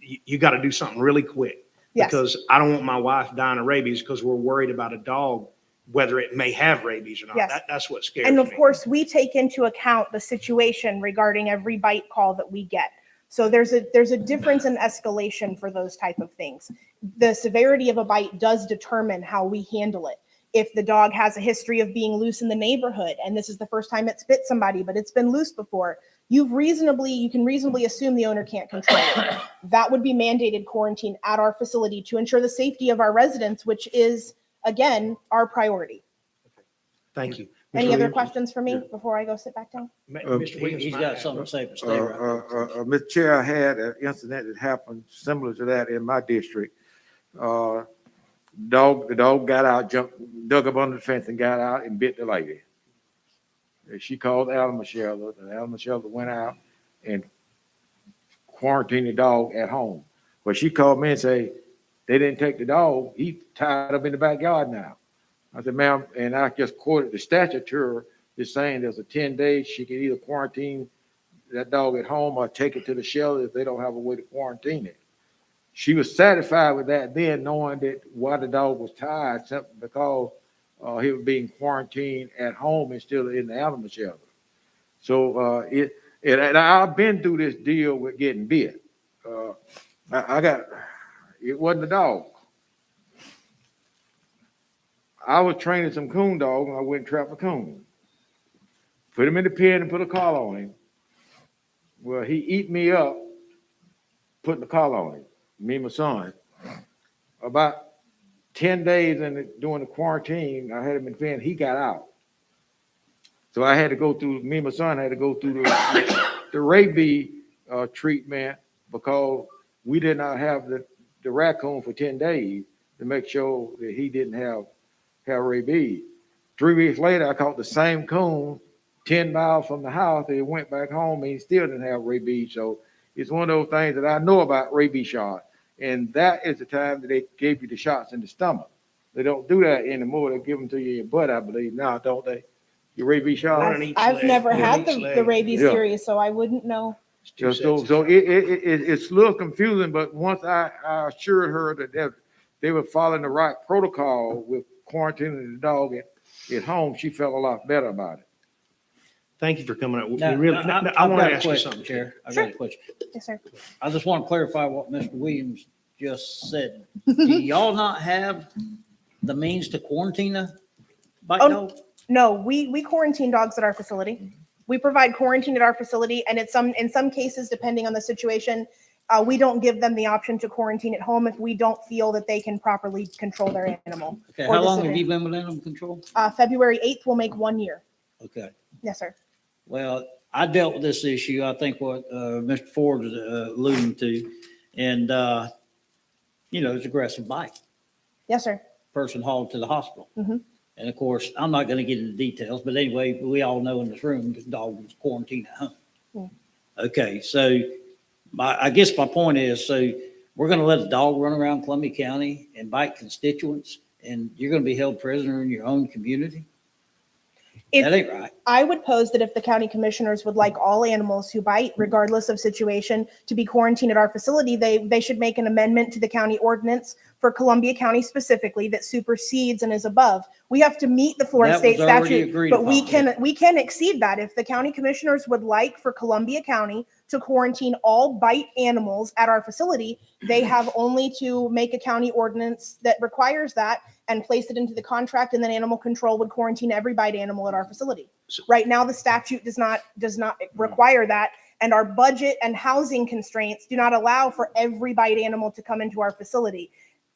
you got to do something really quick. Yes. Because I don't want my wife dying of rabies because we're worried about a dog, whether it may have rabies or not. Yes. That's what scares And me. of course, we take into account the situation regarding every bite call that we get. So there's a difference in escalation for those type of things. The severity of a bite does determine how we handle it. If the dog has a history of being loose in the neighborhood, and this is the first time it's bit somebody, but it's been loose before, you can reasonably assume the owner can't control it. That would be mandated quarantine at our facility to ensure the safety of our residents, which is, again, our priority. Thank you. Any Mr. other Williams? questions for me before I go sit back down? Mr. Williams He's might got have- something to say, but stay right there. Mr. Chair, I had an incident that happened similar to that in my district. The dog got out, dug up under the fence and got out and bit the lady. She called the animal shelter. The animal shelter went out and quarantined the dog at home. But she called me and said, they didn't take the dog. He's tied up in the backyard now. I said, ma'am, and I just quoted the statute is saying there's a 10 days. She can either quarantine that dog at home or take it to the shelter if they don't have a way to quarantine it. She was satisfied with that then, knowing that why the dog was tied, simply because he was being quarantined at home instead of in the animal shelter. So and I've been through this deal with getting bit. It wasn't a dog. I was training some coon dogs, and I went and trapped a coon. Put him in the pen and put a collar on him. Well, he eat me up, putting the collar on him, me and my son. About 10 days during the quarantine, I had him in the pen, he got out. So I had to go through, me and my son had to go through the rabies treatment because we did not have the raccoon for 10 days to make sure that he didn't have rabies. 3 weeks later, I caught the same coon 10 miles from the house. He went back home and he still didn't have rabies. So it's one of those things that I know about rabies shot. And that is the time that they gave you the shots in the stomach. They don't do that anymore. They give them to you in your butt, I believe. Now, don't they? Your rabies shot? I've never had the rabies series, so I wouldn't know. So it's a little confusing, but once I assured her that they were following the right protocol with quarantining the dog at home, she felt a lot better about it. Thank you for coming up. Now, I want to ask you something, Chair. I Sure. got a question. Yes, sir. I just want to clarify what Mr. Williams just said. Do y'all not have the means to quarantine a bite Oh, dog? No, we quarantine dogs at our facility. We provide quarantine at our facility, and in some cases, depending on the situation, we don't give them the option to quarantine at home if we don't feel that they can properly control their animal. Okay, or how the long have severity. you been with animal control? February 8th will make 1 year. Okay. Yes, sir. Well, I dealt with this issue, I think what Mr. Ford is alluding to, and, it's aggressive bite. Yes, sir. Person hauled to the hospital. Mhm. And of course, I'm not going to get into details, but anyway, we all know in this room the dog was quarantined at home. Mm. Okay, so I guess my point is, so we're going to let a dog run around Columbia County and bite constituents, and you're going to be held prisoner in your own community? That ain't right. I would pose that if the county commissioners would like all animals who bite, regardless of situation, to be quarantined at our facility, they should make an amendment to the county ordinance for Columbia County specifically that supersedes and is above. We have to meet the Florida That state was already statute, agreed but we upon, can we can exceed that. If the county commissioners would like for Columbia County to quarantine all bite animals at our facility, they have only to make a county ordinance that requires that and place it into the contract, and then animal control would quarantine every bite animal at our facility. Right now, the statute does not require that, and our budget and housing constraints do not allow for every bite animal to come into our facility.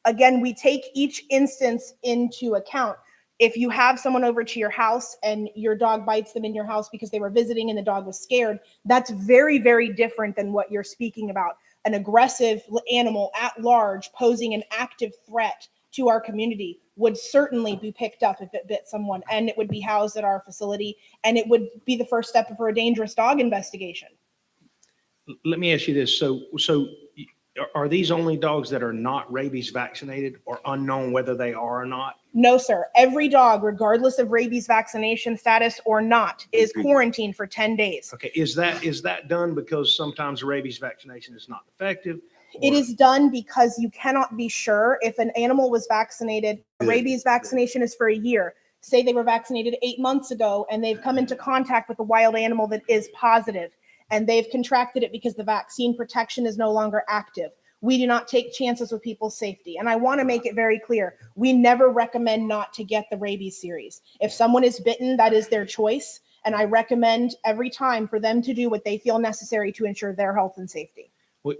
Again, we take each instance into account. If you have someone over to your house and your dog bites them in your house because they were visiting and the dog was scared, that's very, very different than what you're speaking about. An aggressive animal at large posing an active threat to our community would certainly be picked up if it bit someone, and it would be housed at our facility, and it would be the first step for a dangerous dog investigation. Let me ask you this. So are these only dogs that are not rabies vaccinated or unknown whether they are or not? No, sir. Every dog, regardless of rabies vaccination status or not, is quarantined for 10 days. Okay. Is that done because sometimes rabies vaccination is not effective? It is done because you cannot be sure if an animal was vaccinated. Rabies vaccination is for a year. Say they were vaccinated 8 months ago and they've come into contact with a wild animal that is positive and they've contracted it because the vaccine protection is no longer active. We do not take chances with people's safety. And I want to make it very clear. We never recommend not to get the rabies series. If someone is bitten, that is their choice. And I recommend every time for them to do what they feel necessary to ensure their health and safety. Well,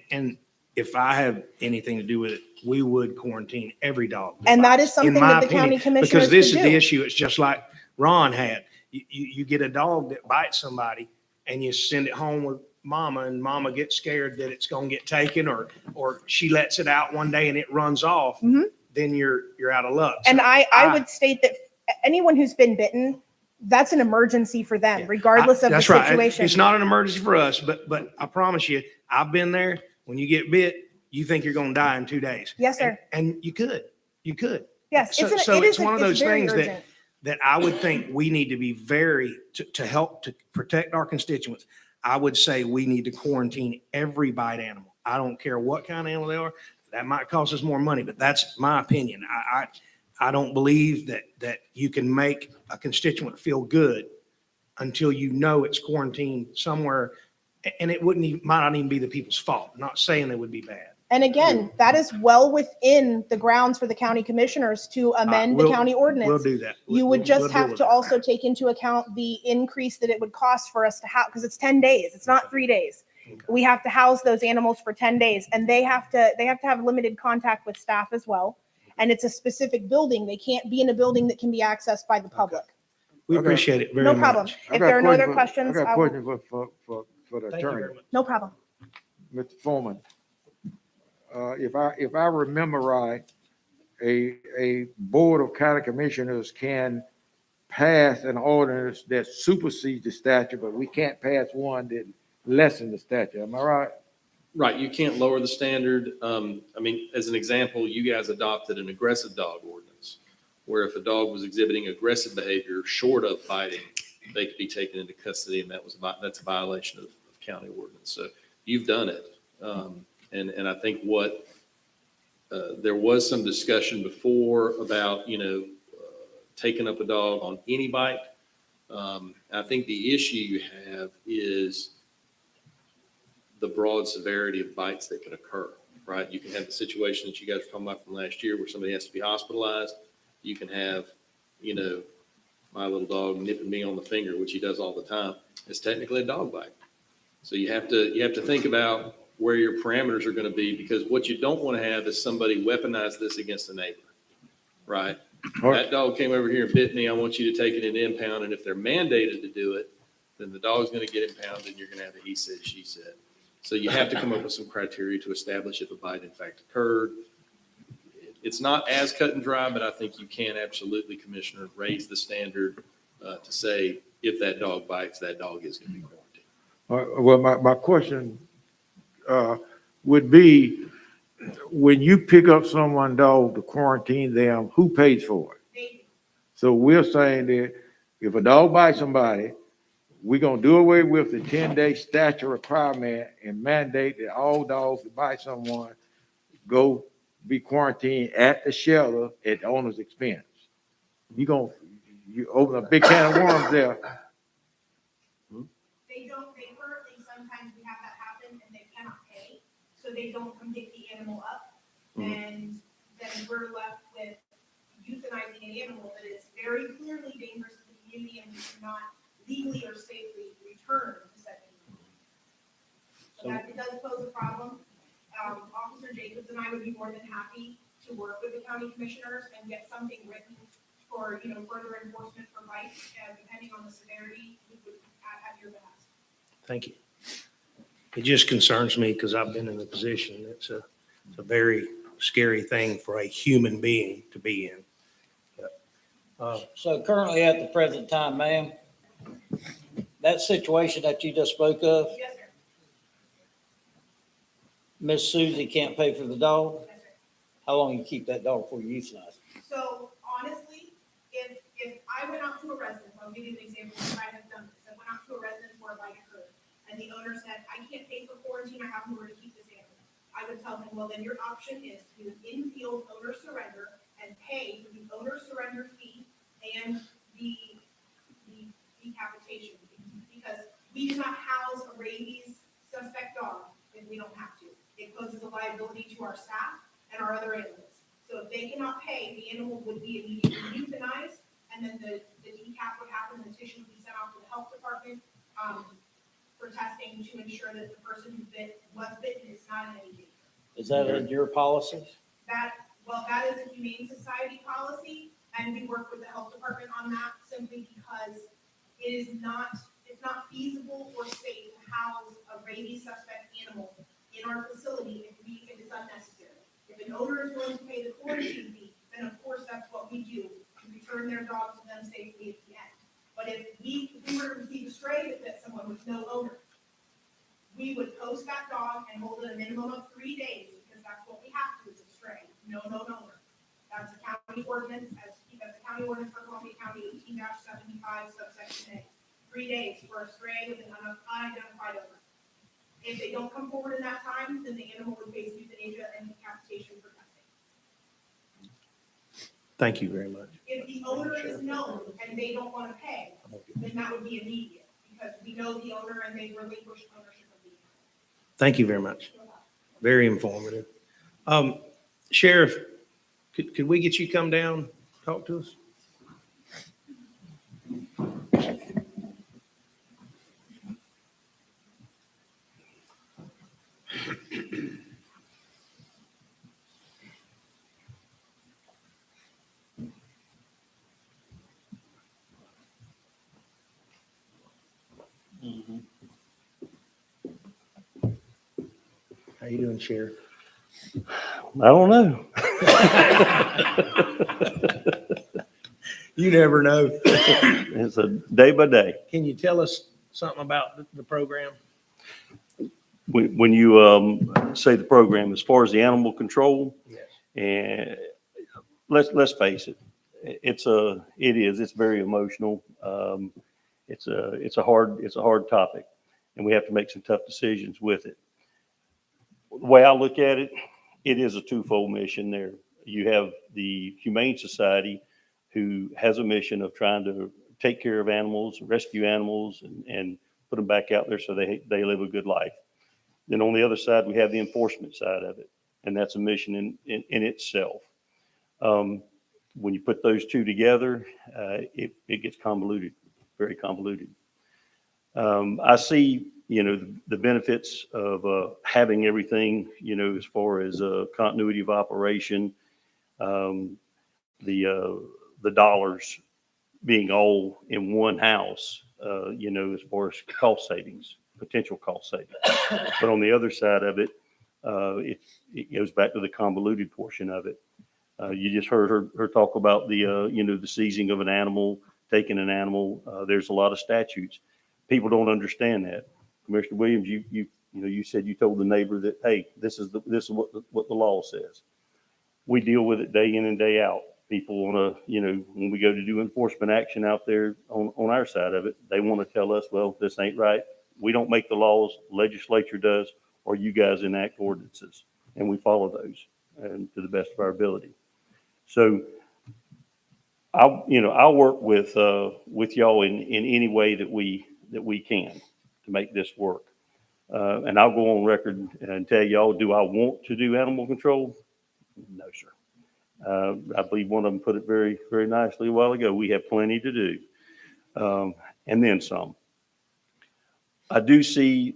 and if I have anything to do with it, we would quarantine every dog. And that is something that the county commissioners because this could is do. the issue. It's just like Ron had. You get a dog that bites somebody and you send it home with mama, and mama gets scared that it's going to get taken, or she lets it out one day and it runs off. Mhm. Then you're out of luck. And So I would state that anyone who's been bitten, that's an emergency for them, regardless of the that's right. situation. It's not an emergency for us, but I promise you, I've been there. When you get bit, you think you're going to die in 2 days. Yes, sir. And you could. Yes, So it it's is one of those very things urgent. that I would think we need to be to help to protect our constituents. I would say we need to quarantine every bite animal. I don't care what kind of animal they are. That might cost us more money, but that's my opinion. I don't believe that you can make a constituent feel good until you know it's quarantined somewhere, and it might not even be the people's fault. I'm not saying they would be bad. And again, that is well within the grounds for the county commissioners to amend the county ordinance. We'll do that. You would We'll just deal have with to that. also take into account the increase that it would cost for us to have, because it's 10 days. It's not 3 days. We have to house those animals for 10 days, and they have to have limited contact with staff as well. And it's a specific building. They can't be in a building that can be accessed by the public. We appreciate it very No much. problem. If there are no other questions, I got I a will- question for the Thank you attorney, very much. no problem. Mr. Foreman. If I remember right, a board of county commissioners can pass an ordinance that supersedes the statute, but we can't pass one that lessens the statute. Am I right? Right, you can't lower the standard. As an example, you guys adopted an aggressive dog ordinance, where if a dog was exhibiting aggressive behavior short of biting, they could be taken into custody, and that's a violation of county ordinance. So you've done it. And I think there was some discussion before about, taking up a dog on any bite. I think the issue you have is the broad severity of bites that can occur, right? You can have the situation that you guys were talking about from last year where somebody has to be hospitalized. You can have, my little dog nipping me on the finger, which he does all the time. It's technically a dog bite. So you have to think about where your parameters are going to be, because what you don't want to have is somebody weaponize this against a neighbor, right? That dog came over here and bit me. I want you to take it and impound. And if they're mandated to do it, then the dog's going to get impounded and you're going to have a he said, she said. So you have to come up with some criteria to establish if a bite in fact occurred. It's not as cut and dry, but I think you can absolutely, Commissioner, raise the standard to say if that dog bites, that dog is going to be quarantined. Well, my question would be, when you pick up someone's dog to quarantine them, who pays for it? So we're saying that if a dog bites somebody, we're gonna do away with the 10-day statute requirement and mandate that all dogs that bite someone go be quarantined at the shelter at the owner's expense. You open a big can of worms there. They currently, sometimes we have that happen and they cannot pay, so they don't come pick the animal up. And then we're left with euthanizing an animal that is very clearly dangerous to the community and we cannot legally or safely return to said animal. So that it does pose a problem. Officer Jacobs and I would be more than happy to work with the county commissioners and get something written for, further enforcement for bites, and depending on the severity, we would at your behest. Thank you. It just concerns me because I've been in the position. It's a very scary thing for a human being to be in. So currently at the present time, ma'am, that situation that you just spoke of, Yes, sir. Miss Susie can't pay for the dog? Yes, sir. How long you keep that dog before you euthanize? So honestly, if I went out to a residence, I'll give you an example of I have done this. I went out to a residence where a bite occurred, and the owner said, I can't pay for quarantine, I have nowhere to keep this animal. I would tell him, well, then your option is to do an in-field owner surrender and pay for the owner surrender fee and the decapitation fee. Because we do not house a rabies suspect dog if we don't have to. It poses a liability to our staff and our other animals. So if they cannot pay, the animal would be immediately euthanized, and then the decap would happen, the tissue would be sent off to the health department for testing to ensure that the person who was bitten is not in any danger. Is that in your policies? That is a Humane Society policy, and we work with the health department on that simply because it's not feasible or safe to house a rabies suspect animal in our facility if it is unnecessary. If an owner is willing to pay the quarantine fee, then of course that's what we do, to return their dog to them safely at the end. But if we were to receive a stray that bit someone with no owner, we would post that dog and hold it a minimum of 3 days, because that's what we have to, it's a stray, no owner. That's a county ordinance, that's a county ordinance for Columbia County 18-75 subsection A. 3 days for a stray with an unidentified owner. If they don't come forward in that time, then the animal would face euthanasia and decapitation for testing. Thank you very much. If the owner is known and they don't want to pay, then that would be immediate, because we know the owner and they relinquish ownership of the animal. Thank you very much. Very informative. Sheriff, could we get you come down, talk to us? How you doing, Sheriff? I don't know. You never know. It's a day by day. Can you tell us something about the program? When you say the program, as far as the animal control, Yes. and let's face it, it's very emotional. It's a hard topic, and we have to make some tough decisions with it. The way I look at it, it is a twofold mission there. You have the Humane Society, who has a mission of trying to take care of animals, rescue animals, and put them back out there so they live a good life. Then on the other side, we have the enforcement side of it, and that's a mission in itself. When you put those two together, it gets convoluted, very convoluted. I see, the benefits of having everything, as far as continuity of operation, the dollars being all in one house, as far as cost savings, potential cost savings. But on the other side of it, it goes back to the convoluted portion of it. You just heard her talk about the seizing of an animal, taking an animal. There's a lot of statutes. People don't understand that. Commissioner Williams, you said you told the neighbor that, hey, this is what the law says. We deal with it day in and day out. People want to, when we go to do enforcement action out there on our side of it, they want to tell us, well, this ain't right. We don't make the laws, legislature does, or you guys enact ordinances, and we follow those and to the best of our ability. So I'll work with y'all in any way that we can to make this work. And I'll go on record and tell y'all, do I want to do animal control? No, sir. I believe one of them put it very, very nicely a while ago. We have plenty to do, and then some. I do see,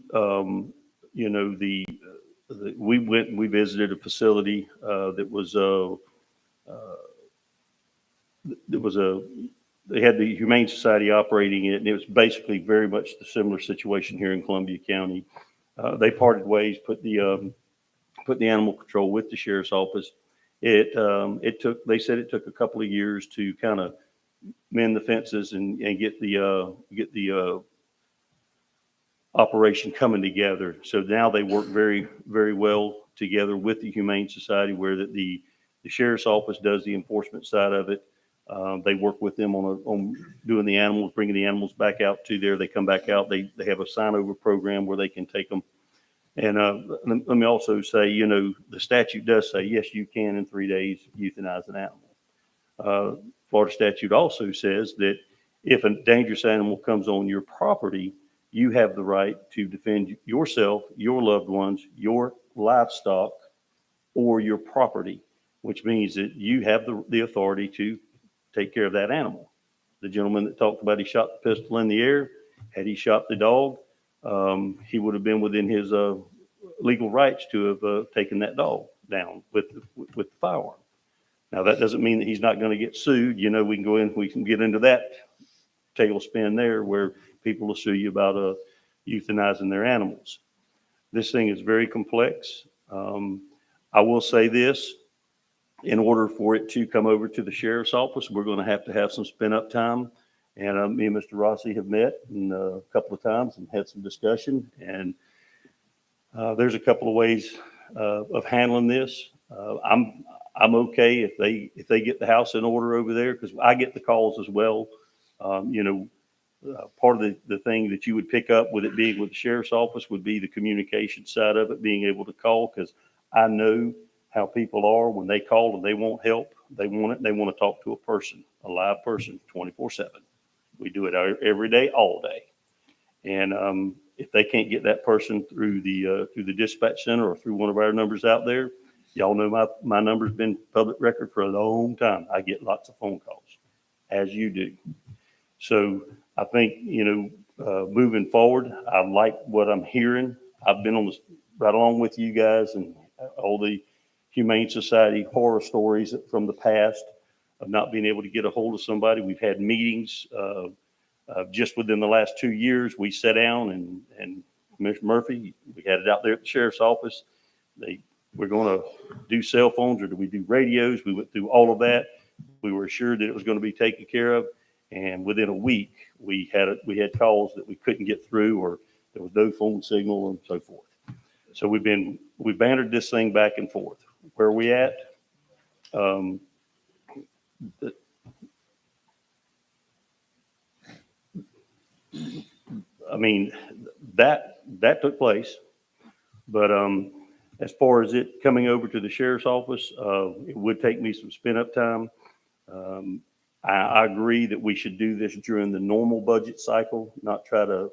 we visited a facility they had the Humane Society operating it, and it was basically very much the similar situation here in Columbia County. They parted ways, put the animal control with the sheriff's office. They said it took a couple of years to kind of mend the fences and get the operation coming together. So now they work very, very well together with the Humane Society, where the sheriff's office does the enforcement side of it. They work with them on doing the animals, bringing the animals back out to there. They come back out. They have a sign over program where they can take them. And let me also say, the statute does say, yes, you can in 3 days euthanize an animal. Florida statute also says that if a dangerous animal comes on your property, you have the right to defend yourself, your loved ones, your livestock, or your property, which means that you have the authority to take care of that animal. The gentleman that talked about he shot the pistol in the air, had he shot the dog, he would have been within his legal rights to have taken that dog down with the firearm. Now, that doesn't mean that he's not going to get sued. We can get into that tailspin there where people will sue you about euthanizing their animals. This thing is very complex. I will say this. In order for it to come over to the sheriff's office, we're going to have some spin up time. And me and Mr. Rossi have met a couple of times and had some discussion. And there's a couple of ways of handling this. I'm okay if they get the house in order over there, because I get the calls as well. Part of the thing that you would pick up with it being with the sheriff's office would be the communication side of it, being able to call, because I know how people are when they call and they want help. They want to talk to a person, a live person, 24/7. We do it every day, all day. And if they can't get that person through the dispatch center or through one of our numbers out there, y'all know my number's been public record for a long time. I get lots of phone calls, as you do. So I think, moving forward, I like what I'm hearing. I've been on this right along with you guys and all the Humane Society horror stories from the past of not being able to get a hold of somebody. We've had meetings just within the last 2 years. We sat down and Mr. Murphy, we had it out there at the sheriff's office. We're going to do cell phones, or do we do radios? We went through all of that. We were assured that it was going to be taken care of. And within a week, we had calls that we couldn't get through, or there was no phone signal and so forth. So we bantered this thing back and forth. Where are we at? That took place, but as far as it coming over to the sheriff's office, it would take me some spin up time. I agree that we should do this during the normal budget cycle, not try to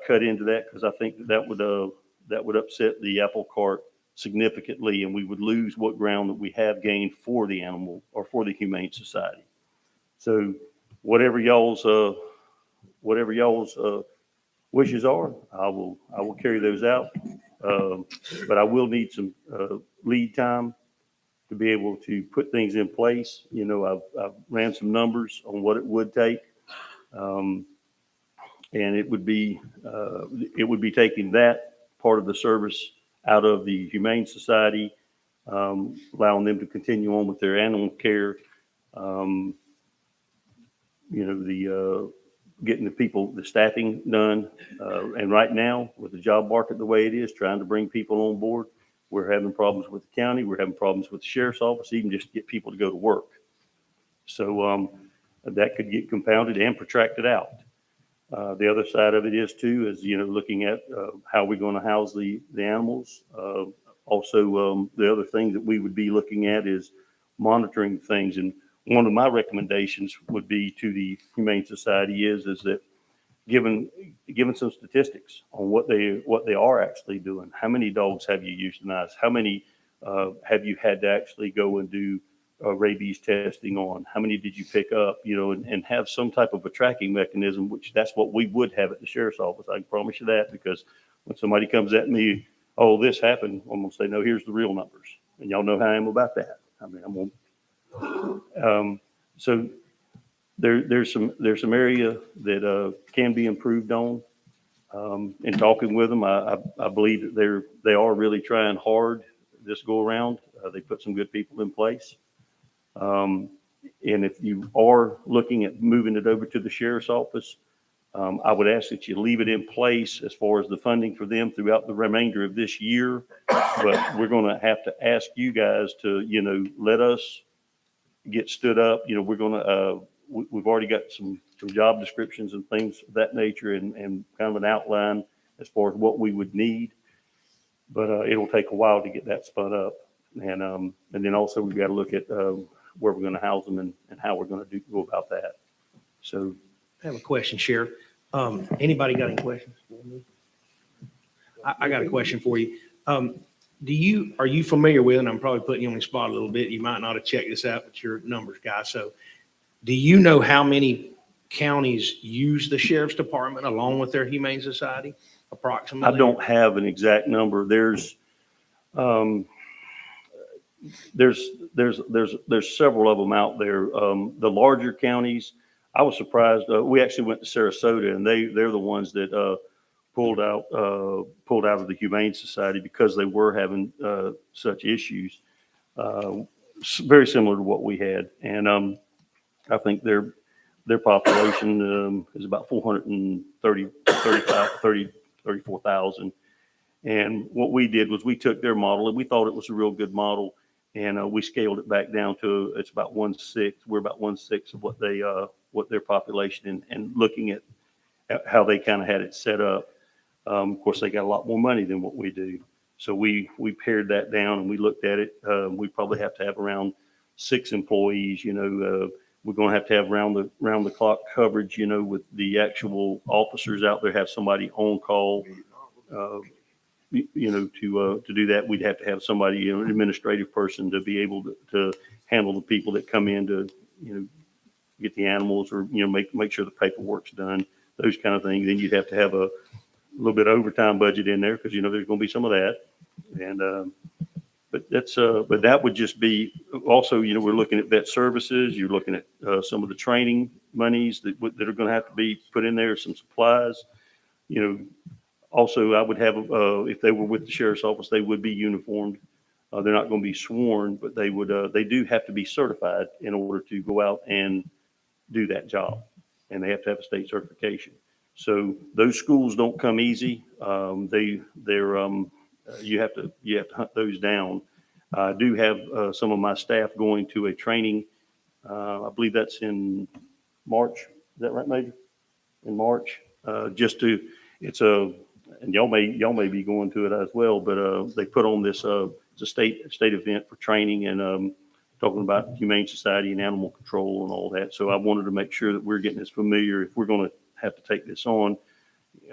cut into that, because I think that would upset the apple cart significantly, and we would lose what ground that we have gained for the animal or for the Humane Society. So whatever y'all's wishes are, I will carry those out. But I will need some lead time to be able to put things in place. I've ran some numbers on what it would take. And it would be taking that part of the service out of the Humane Society, allowing them to continue on with their animal care. Getting the staffing done. And right now, with the job market the way it is, trying to bring people on board, We're having problems with the county. We're having problems with the sheriff's office, even just to get people to go to work. So that could get compounded and protracted out. The other side of it is too, is, looking at how we're going to house the animals. Also, the other thing that we would be looking at is monitoring things. And one of my recommendations would be to the Humane Society is that given some statistics on what they are actually doing. How many dogs have you euthanized? How many have you had to actually go and do rabies testing on? How many did you pick up? And have some type of a tracking mechanism, which that's what we would have at the sheriff's office. I can promise you that, because when somebody comes at me, oh, this happened, I'm gonna say, no, here's the real numbers, and y'all know how I am about that. I mean, so there's some area that can be improved on. In talking with them, I believe that they are really trying hard this go around. They put some good people in place. And if you are looking at moving it over to the sheriff's office, I would ask that you leave it in place as far as the funding for them throughout the remainder of this year. But we're going to have to ask you guys to, let us get stood up. We're going to, we've already got some job descriptions and things of that nature, and kind of an outline as far as what we would need. But it'll take a while to get that spun up. And then also we've got to look at where we're going to house them and how we're going to go about that. So I have a question, Sheriff. Anybody got any questions for me? I got a question for you. Are you familiar with, and I'm probably putting you on the spot a little bit, you might not have checked this out, but you're a numbers guy. So do you know how many counties use the sheriff's department along with their Humane Society approximately? I don't have an exact number. There's several of them out there. The larger counties, I was surprised. We actually went to Sarasota, and they're the ones that pulled out of the Humane Society because they were having such issues, very similar to what we had. And I think their population is about 34,000. And what we did was we took their model, and we thought it was a real good model, and we scaled it back down to it's about 1/6. We're about 1/6 of what their population, and looking at how they kind of had it set up. Of course, they got a lot more money than what we do. So we pared that down, and we looked at it. We probably have to have around 6 employees. We're going to have round the clock coverage, with the actual officers out there, have somebody on call, to do that. We'd have to have somebody, an administrative person to be able to handle the people that come in to, get the animals, or, make sure the paperwork's done, those kind of things. Then you'd have to have a little bit of overtime budget in there, because, there's going to be some of that. And, but that would just be also, we're looking at vet services. You're looking at some of the training monies that are going to have to be put in there, some supplies. Also, I would have, if they were with the sheriff's office, they would be uniformed. They're not going to be sworn, but they do have to be certified in order to go out and do that job. And they have to have a state certification. So those schools don't come easy. You have to hunt those down. I do have some of my staff going to a training. I believe that's in March. Is that right, Major? In March, and y'all may be going to it as well. But they put on this it's a state event for training, and talking about Humane Society and animal control and all that. So I wanted to make sure that we're getting as familiar. If we're going to have to take this on,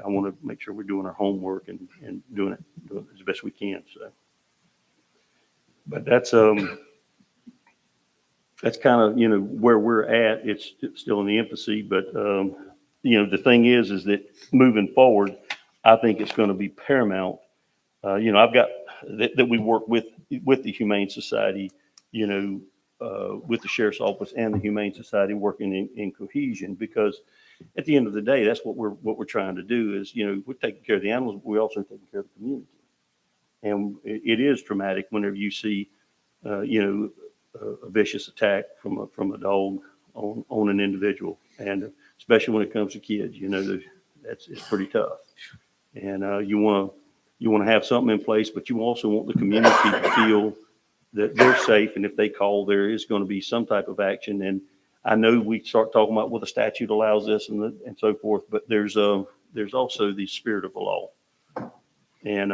I want to make sure we're doing our homework and doing it as best we can. So, but that's kind of, where we're at. It's still in the infancy, but the thing is that moving forward, I think it's going to be paramount. I've got that we work with the Humane Society, with the Sheriff's Office and the Humane Society, working in cohesion, because at the end of the day, that's what we're trying to do is, we're taking care of the animals, but we're also taking care of the community. And it is traumatic whenever you see, a vicious attack from a dog on an individual, and especially when it comes to kids, it's pretty tough. And you want you want to have something in place, but you also want the community to feel that they're safe. And if they call, there is going to be some type of action. And I know we start talking about, well, the statute allows this and so forth, but there's also the spirit of the law. And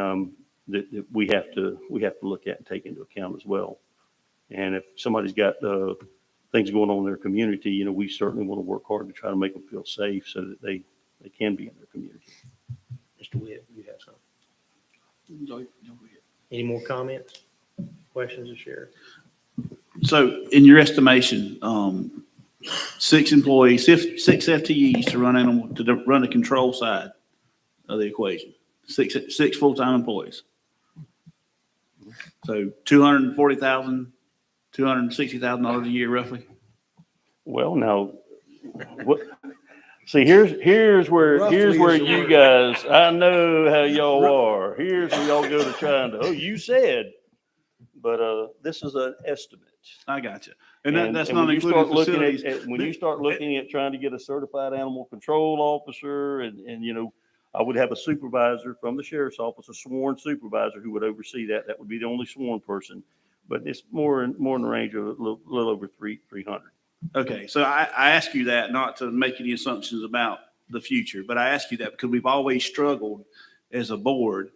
that we have to look at and take into account as well. And if somebody's got things going on in their community, we certainly want to work hard to try to make them feel safe so that they can be in their community. Mr. Witt, you have something? Any more comments, questions to share? So in your estimation, 6 employees, 6 FTEs to run the control side of the equation, 6 full-time employees. So $240,000, $260,000 a year roughly. Well, now, see, here's where you guys, I know how y'all are. Here's where y'all go to trying to, oh, you said, but this is an estimate. I got you. And that's and not when you including start looking facilities. when you start looking at trying to get a certified animal control officer, and I would have a supervisor from the sheriff's office, a sworn supervisor who would oversee that. That would be the only sworn person. But it's more in the range of a little over 300. Okay, so I ask you that not to make any assumptions about the future, but I ask you that because we've always struggled as a board.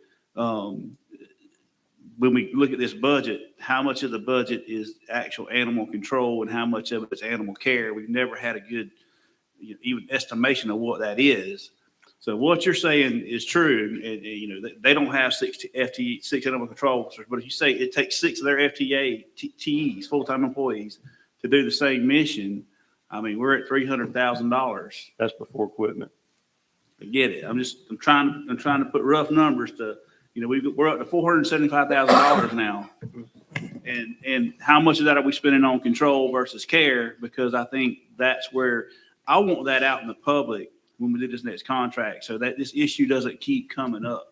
When we look at this budget, how much of the budget is actual animal control and how much of it is animal care? We've never had a good even estimation of what that is. So what you're saying is true. And they don't have 6 FTE, 6 animal control officers, but if you say it takes 6 of their FTEs, full-time employees, to do the same mission, I mean, we're at $300,000. That's before equipment. I get it. I'm trying to put rough numbers to, we're up to $475,000 now. And how much of that are we spending on control versus care? Because I think that's where I want that out in the public when we do this next contract, so that this issue doesn't keep coming up.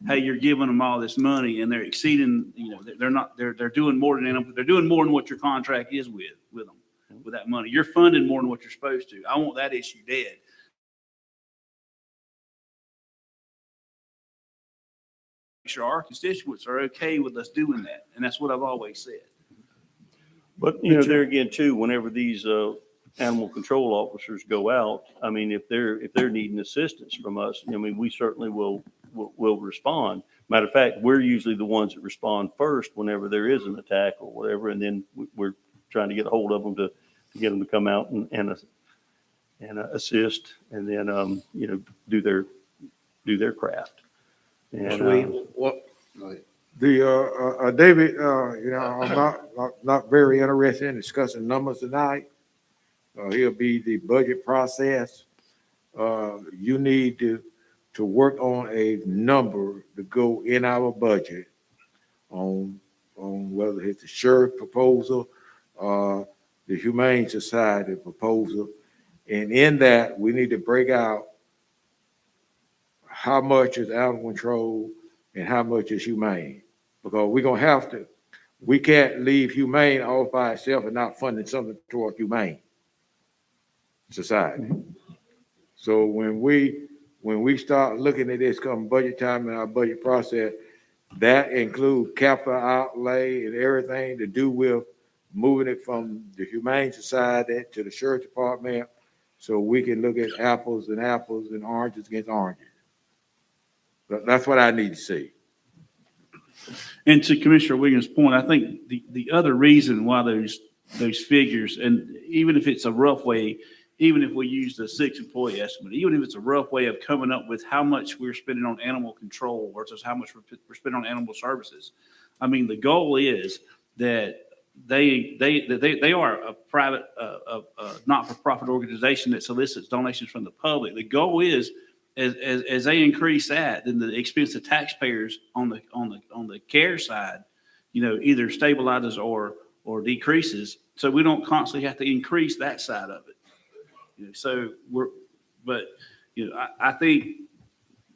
Hey, you're giving them all this money and they're exceeding, they're doing more than what your contract is with them, with that money. You're funding more than what you're supposed to. I want that issue dead. Make sure our constituents are okay with us doing that. And that's what I've always said. But, there again too, whenever these animal control officers go out, I mean, if they're needing assistance from us, we certainly will respond. Matter of fact, we're usually the ones that respond first whenever there is an attack or whatever, and then we're trying to get a hold of them to get them to come out and assist, and then do their craft. And David, I'm not very interested in discussing numbers tonight. He'll be the budget process. You need to work on a number to go in our budget on whether it's the sheriff proposal or the Humane Society proposal. And in that, we need to break out how much is animal control and how much is humane. Because we're going to have to, we can't leave humane all by itself and not funding something toward humane society. So when we start looking at this come budget time in our budget process, that includes capital outlay and everything to do with moving it from the Humane Society to the Sheriff Department, so we can look at apples and oranges against oranges. But that's what I need to see. And to Commissioner Williams' point, I think the other reason why those figures, and even if it's a rough way, even if we use the 6 employee estimate, even if it's a rough way of coming up with how much we're spending on animal control versus how much we're spending on animal services. I mean, the goal is that they are a private, not-for-profit organization that solicits donations from the public. The goal is, as they increase that, then the expense of taxpayers on the care side, either stabilizes or decreases, so we don't constantly have to increase that side of it. I think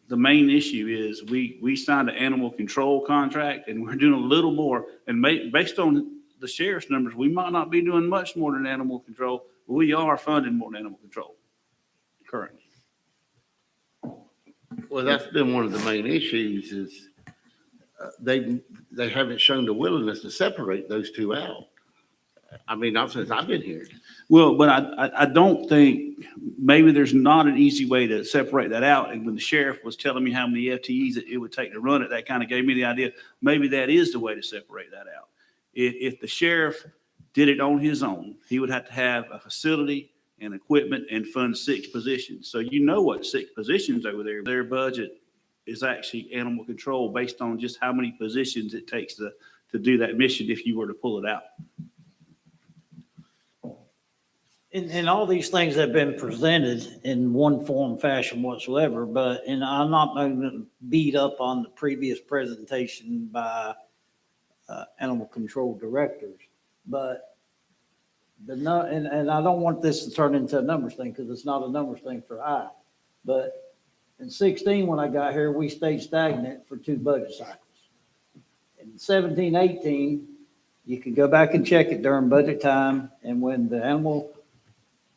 the main issue is we signed an animal control contract and we're doing a little more, and based on the sheriff's numbers, we might not be doing much more than animal control, but we are funding more than animal control currently. Well, that's been one of the main issues is they haven't shown the willingness to separate those two out. I mean, not since I've been here. Well, but I don't think, maybe there's not an easy way to separate that out. And when the sheriff was telling me how many FTEs it would take to run it, that kind of gave me the idea, maybe that is the way to separate that out. If the sheriff did it on his own, he would have to have a facility and equipment and fund 6 positions. So you know what 6 positions over there, their budget is actually animal control based on just how many positions it takes to do that mission if you were to pull it out. And all these things have been presented in one form, fashion whatsoever, and I'm not going to beat up on the previous presentation by animal control directors, but and I don't want this to turn into a numbers thing because it's not a numbers thing for I, but in 16, when I got here, we stayed stagnant for 2 budget cycles. In 17, 18, you can go back and check it during budget time, and when the animal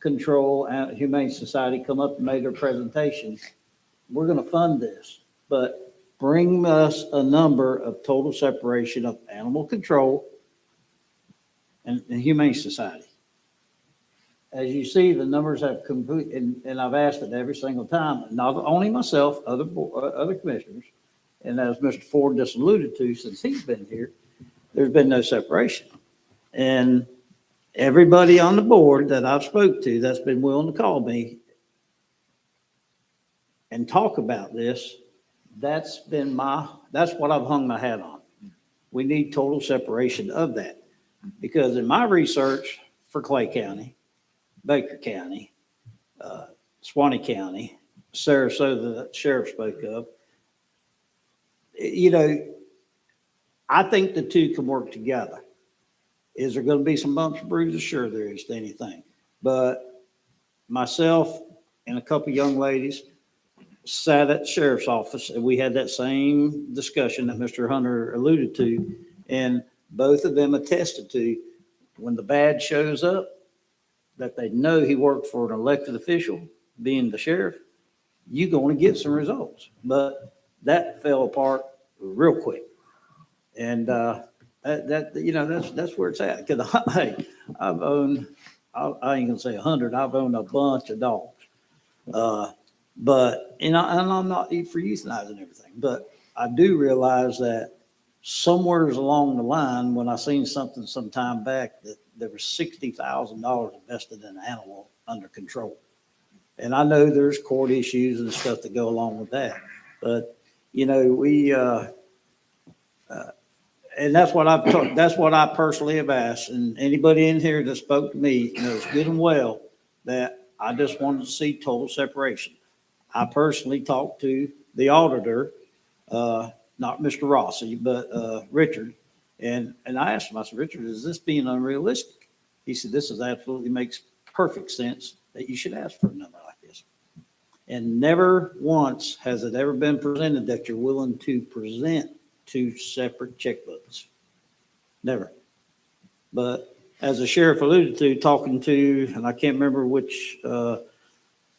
control and Humane Society come up and made their presentation, we're going to fund this, but bring us a number of total separation of animal control and Humane Society. As you see, the numbers have complete, and I've asked it every single time, not only myself, other commissioners, and as Mr. Ford just alluded to, since he's been here, there's been no separation. And everybody on the board that I've spoke to that's been willing to call me and talk about this, that's what I've hung my hat on. We need total separation of that. Because in my research for Clay County, Baker County, Suwannee County, Sarasota that the sheriff spoke of, I think the two can work together. Is there going to be some bumps and bruises? Sure there is to anything. But myself and a couple young ladies sat at the sheriff's office and we had that same discussion that Mr. Hunter alluded to. And both of them attested to when the badge shows up that they know he worked for an elected official, being the sheriff, you're going to get some results. But that fell apart real quick. And, that's where it's at. Because I've owned, I ain't gonna say 100. I've owned a bunch of dogs, but and I'm not for euthanizing everything. But I do realize that somewhere along the line, when I seen something some time back, that there was $60,000 invested in an animal under control, and I know there's court issues and stuff that go along with that. But we. And that's what I personally have asked. And anybody in here that spoke to me knows good and well that I just wanted to see total separation. I personally talked to the auditor, not Mr. Rossi, but Richard. And I asked him, I said, Richard, is this being unrealistic? He said, this absolutely makes perfect sense that you should ask for a number like this. And never once has it ever been presented that you're willing to present 2 separate checkbooks. Never. But as the sheriff alluded to, talking to, and I can't remember which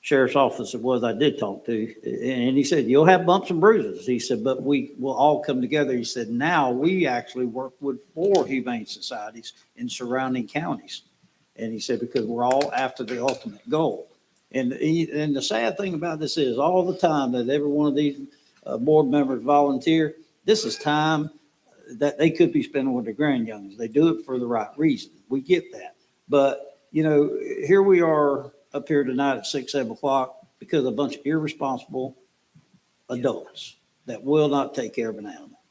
sheriff's office it was I did talk to, and he said, you'll have bumps and bruises. He said, but we will all come together. He said, now we actually work with 4 humane societies in surrounding counties. And he said, because we're all after the ultimate goal. And the sad thing about this is all the time that every one of these board members volunteer, this is time that they could be spending with their grandyoungins. They do it for the right reason. We get that. But, here we are up here tonight at 6, 7 o'clock because of a bunch of irresponsible adults that will not take care of an animal.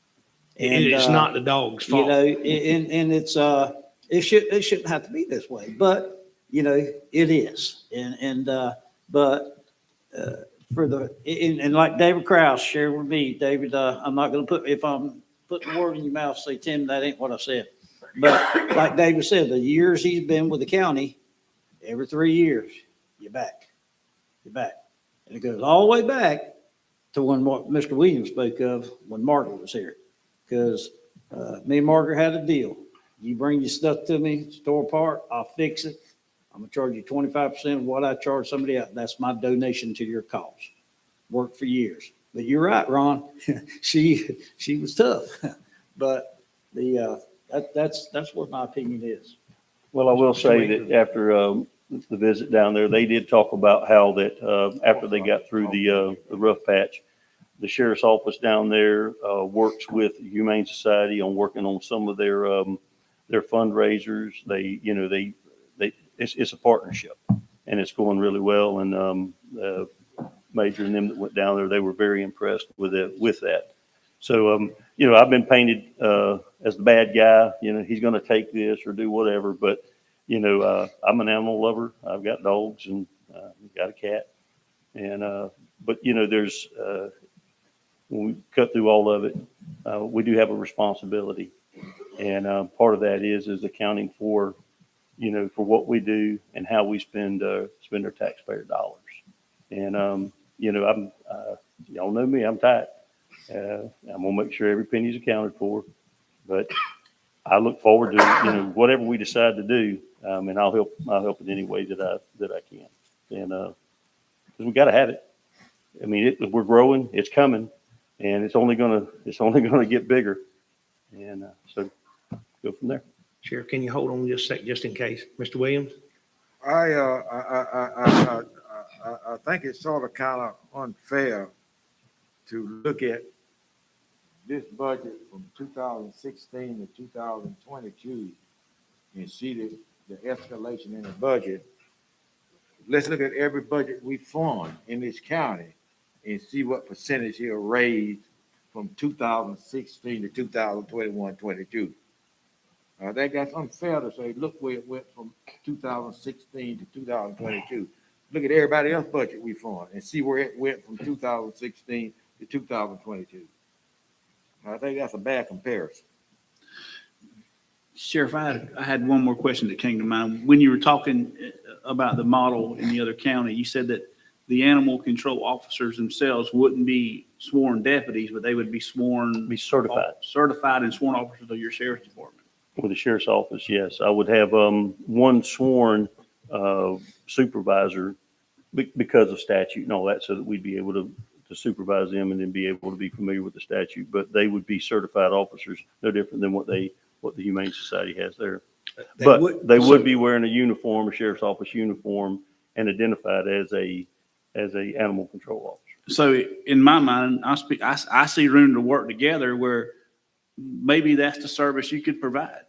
And it's not the dog's fault. And it's, it shouldn't have to be this way, but, it is. And like David Krause shared with me, David, I'm not going to if I'm putting a word in your mouth, say, Tim, that ain't what I said. But like David said, the years he's been with the county, every 3 years, you're back. And it goes all the way back to when what Mr. Williams spoke of when Margaret was here. Because me and Margaret had a deal. You bring your stuff to me, store apart, I'll fix it. I'm going to charge you 25% of what I charge somebody else. That's my donation to your cause. worked for years. But you're right, Ron. She was tough. But that's what my opinion is. Well, I will say that after the visit down there, they did talk about how that after they got through the rough patch, the sheriff's office down there works with the Humane Society on working on some of their fundraisers. It's a partnership, and it's going really well. And Major and them that went down there, they were very impressed with that. So, I've been painted as the bad guy. He's going to take this or do whatever. But, I'm an animal lover. I've got dogs and got a cat. And but there's when we cut through all of it, we do have a responsibility, and part of that is accounting for for what we do and how we spend our taxpayer dollars. And I'm y'all know me, I'm tight. I'm gonna make sure every penny's accounted for, but I look forward to whatever we decide to do, and I'll help in any way that I can, and because we got to have it. I mean, we're growing, it's coming, and it's only gonna get bigger, and so go from there. Sheriff, can you hold on just a sec, just in case, Mr. Williams? I think it's sort of kind of unfair to look at this budget from 2016 to 2022 and see the escalation in the budget. Let's look at every budget we fund in this county and see what percentage he'll raise from 2016 to 2021, 22. I think that's unfair to say, look where it went from 2016 to 2022. Look at everybody else's budget we fund and see where it went from 2016 to 2022. I think that's a bad comparison. Sheriff, I had one more question that came to mind. When you were talking about the model in the other county, you said that the animal control officers themselves wouldn't be sworn deputies, but they would be certified and sworn officers of your sheriff's department. With the sheriff's office, yes, I would have one sworn supervisor because of statute and all that, so that we'd be able to supervise them and then be able to be familiar with the statute. But they would be certified officers, no different than what the Humane Society has there. They would be wearing a uniform, a sheriff's office uniform, and identified as a animal control officer. So in my mind, I see room to work together where maybe that's the service you could provide.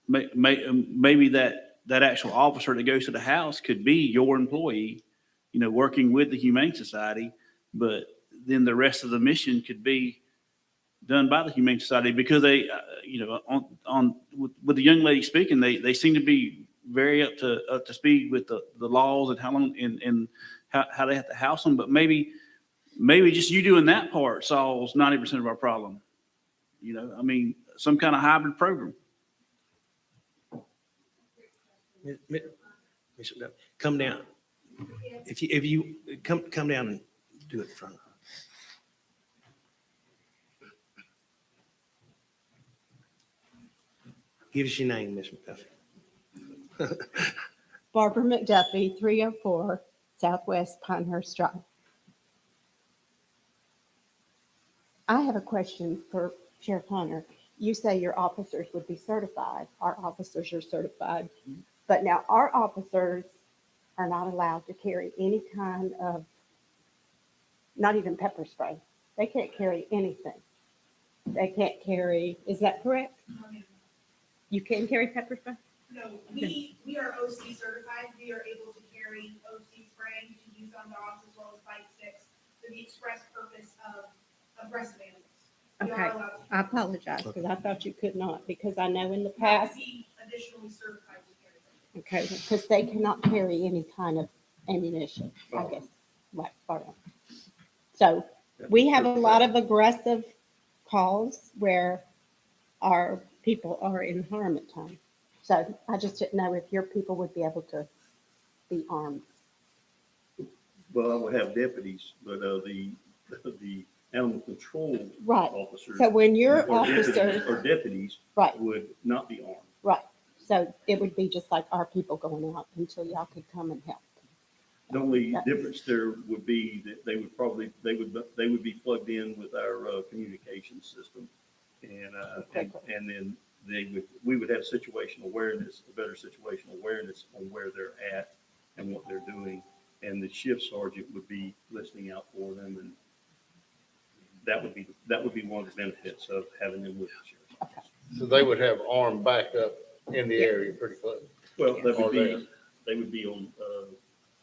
Maybe that actual officer that goes to the house could be your employee, working with the Humane Society, but then the rest of the mission could be done by the Humane Society because they, with the young lady speaking, they seem to be very up to speed with the laws and how long and how they have to house them. But maybe just you doing that part solves 90% of our problem. Some kind of hybrid program. Come down. If you come down and do it in front. Give us your name, Miss McDuffie. Barbara McDuffie, 304 Southwest Pinehurst Drive. I have a question for Sheriff Hunter. You say your officers would be certified. Our officers are certified. But now our officers are not allowed to carry any kind of, not even pepper spray. They can't carry anything. They can't carry, is that correct? You can carry pepper spray? No, we are OC certified. We are able to carry OC spray to use on dogs as well as bite sticks for the express purpose of aggressive animals. Okay, I apologize because I thought you could not, because I know in the past. Be additionally certified to carry them. Okay, because they cannot carry any kind of ammunition, I guess. Right, pardon. So we have a lot of aggressive calls where our people are in harm at times. So I just didn't know if your people would be able to be armed. Well, I would have deputies, but the animal control Right. officers. So when your or officers. deputies Right. would not be armed. Right. So it would be just like our people going out until y'all could come and help. The only difference there would be that they would be plugged in with our communication system. And then we would have situational awareness, a better situational awareness on where they're at and what they're doing. And the shift sergeant would be listening out for them, and that would be one of the benefits of having them with the sheriff's office. So they would have armed backup in the area pretty close. Well, they would be on,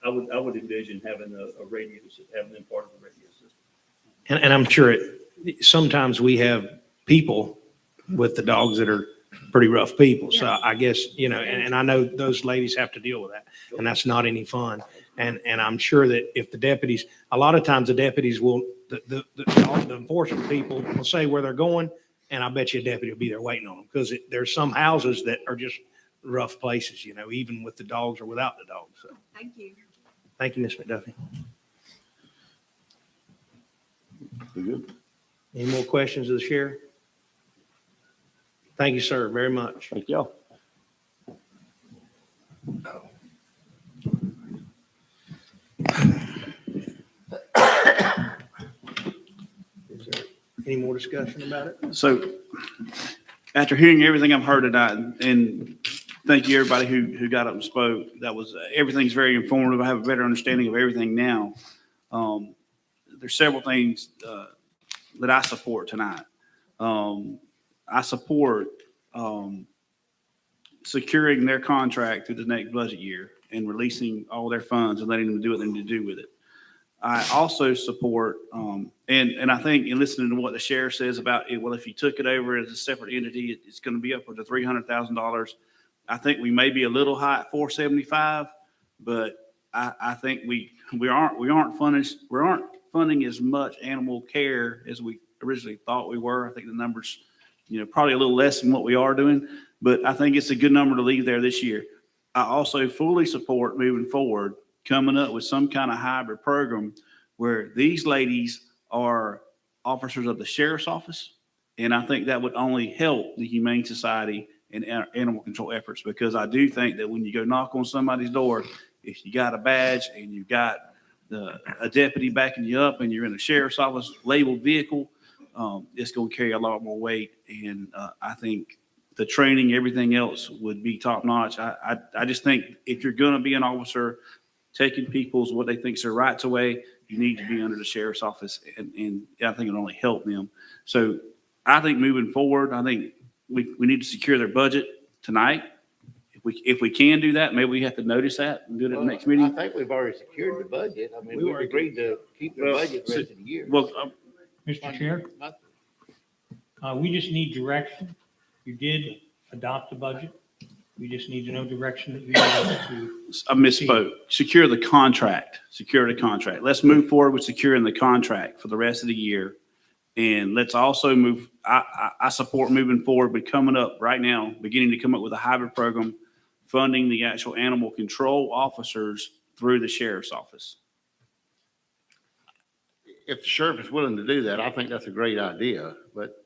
I would envision having a radio, having them part of the radio system. And I'm sure sometimes we have people with the dogs that are pretty rough people. So I guess, and I know those ladies have to deal with that, and that's not any fun. And I'm sure that if the deputies, a lot of times the deputies will, the enforcement people will say where they're going, and I bet you a deputy will be there waiting on them, because there's some houses that are just rough places, even with the dogs or without the dogs. So. Thank you. Thank you, Ms. McDuffie. Good. Any more questions of the sheriff? Thank you, sir, very much. Thank y'all. Is there any more discussion about it? So after hearing everything I've heard tonight, and thank you everybody who got up and spoke, everything's very informative. I have a better understanding of everything now. There's several things that I support tonight. I support securing their contract through the next budget year and releasing all their funds and letting them do what they need to do with it. I also support, and I think in listening to what the sheriff says about it, well, if you took it over as a separate entity, it's going to be upwards of $300,000. I think we may be a little high at 475, but I think we aren't funding as much animal care as we originally thought we were. I think the numbers, probably a little less than what we are doing, but I think it's a good number to leave there this year. I also fully support moving forward, coming up with some kind of hybrid program where these ladies are officers of the sheriff's office. And I think that would only help the Humane Society and animal control efforts, because I do think that when you go knock on somebody's door, if you got a badge and you got a deputy backing you up and you're in a sheriff's office labeled vehicle, it's going to carry a lot more weight. And I think the training, everything else would be top notch. I just think if you're going to be an officer taking people's what they think is their rights away, you need to be under the sheriff's office, and I think it'll only help them. So I think moving forward, I think we need to secure their budget tonight. If we can do that, maybe we have to notice that and do it at the next meeting. I think we've already secured the budget. I mean, we agreed to keep the budget the rest of the year. Well, Mr. Chair, we just need direction. You did adopt the budget. We just need to know direction that you want to. I misspoke. Secure the contract. Let's move forward with securing the contract for the rest of the year. And let's also move, I support moving forward, but coming up right now, beginning to come up with a hybrid program, funding the actual animal control officers through the sheriff's office. If the sheriff is willing to do that, I think that's a great idea. But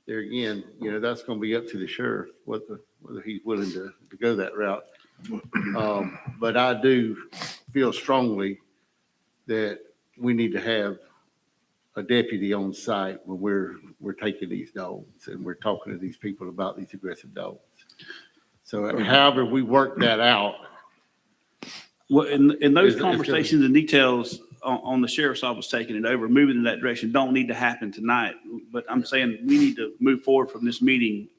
there again, that's going to be up to the sheriff, whether he's willing to go that route. But I do feel strongly that we need to have a deputy on site when we're taking these dogs and we're talking to these people about these aggressive dogs. So however we work that out. Well, in those conversations and details on the sheriff's office taking it over, moving in that direction, don't need to happen tonight. But I'm saying we need to move forward from this meeting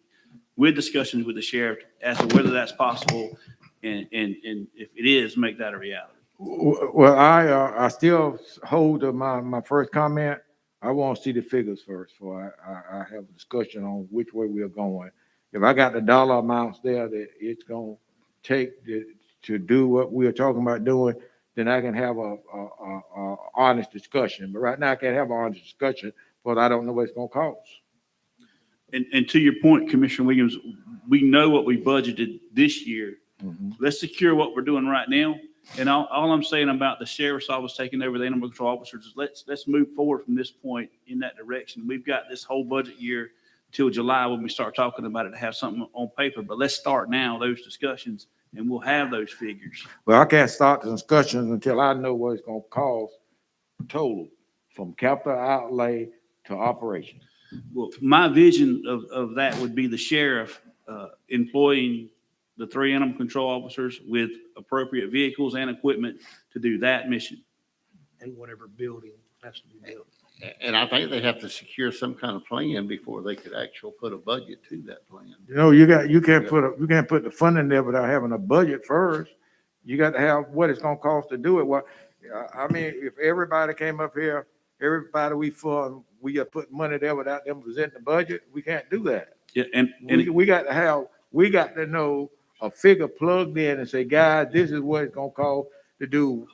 with discussions with the sheriff as to whether that's possible, and if it is, make that a reality. Well, I still hold to my first comment. I want to see the figures first before I have a discussion on which way we're going. If I got the dollar amounts there that it's going to take to do what we are talking about doing, then I can have a honest discussion. But right now, I can't have an honest discussion because I don't know what it's going to cost. And to your point, Commissioner Williams, we know what we budgeted this year. Mm-hmm. Let's secure what we're doing right now. And all I'm saying about the sheriff's office taking over the animal control officers is let's move forward from this point in that direction. We've got this whole budget year till July when we start talking about it to have something on paper. But let's start now those discussions and we'll have those figures. Well, I can't start the discussions until I know what it's gonna cost total from capital outlay to operation. Well, my vision of that would be the sheriff employing the 3 animal control officers with appropriate vehicles and equipment to do that mission. And whatever building has to be built. And I think they have to secure some kind of plan before they could actually put a budget to that plan. You know, you can't put the funding there without having a budget first. You got to have what it's gonna cost to do it. Well, I mean, if everybody came up here, everybody we fund, we got put money there without them presenting the budget, we can't do that. Yeah, and We got to know a figure plugged in and say, guys, this is what it's gonna cost to do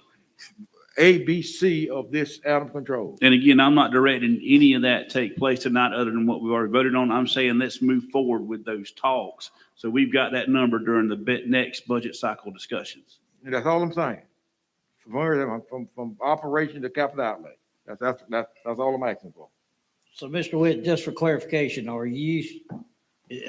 A, B, C of this animal control. And again, I'm not directing any of that take place tonight other than what we've already voted on. I'm saying let's move forward with those talks. So we've got that number during the next budget cycle discussions. And that's all I'm saying. From operation to capital outlay. That's all I'm asking for. So, Mr. Witt, just for clarification, are you,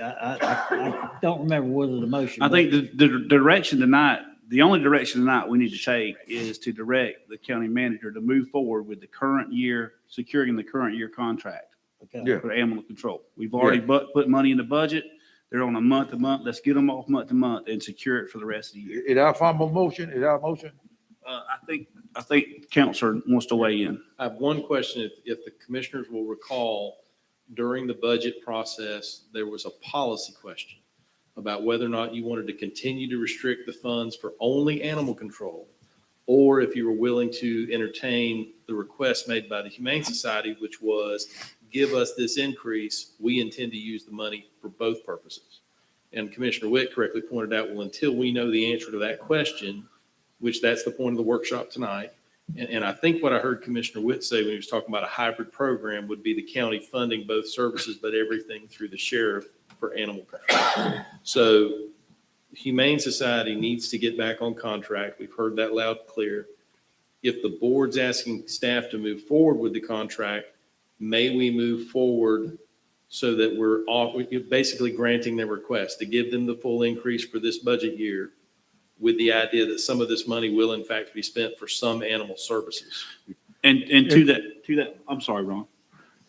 I don't remember whether the motion. I think the direction tonight, the only direction tonight we need to take is to direct the county manager to move forward with the current year, securing the current year contract for animal control. We've already put money in the budget. They're on a month to month. Let's get them off month to month and secure it for the rest of the year. Is our formal motion? Is our motion? I think Counselor wants to weigh in. I have one question. If the commissioners will recall, during the budget process, there was a policy question about whether or not you wanted to continue to restrict the funds for only animal control, or if you were willing to entertain the request made by the Humane Society, which was, give us this increase. We intend to use the money for both purposes. And Commissioner Witt correctly pointed out, well, until we know the answer to that question, which that's the point of the workshop tonight. And I think what I heard Commissioner Witt say when he was talking about a hybrid program would be the county funding both services, but everything through the sheriff for animal control. So Humane Society needs to get back on contract. We've heard that loud and clear. If the board's asking staff to move forward with the contract, may we move forward so that we're basically granting their request to give them the full increase for this budget year, with the idea that some of this money will in fact be spent for some animal services. And to that, I'm sorry, Ron.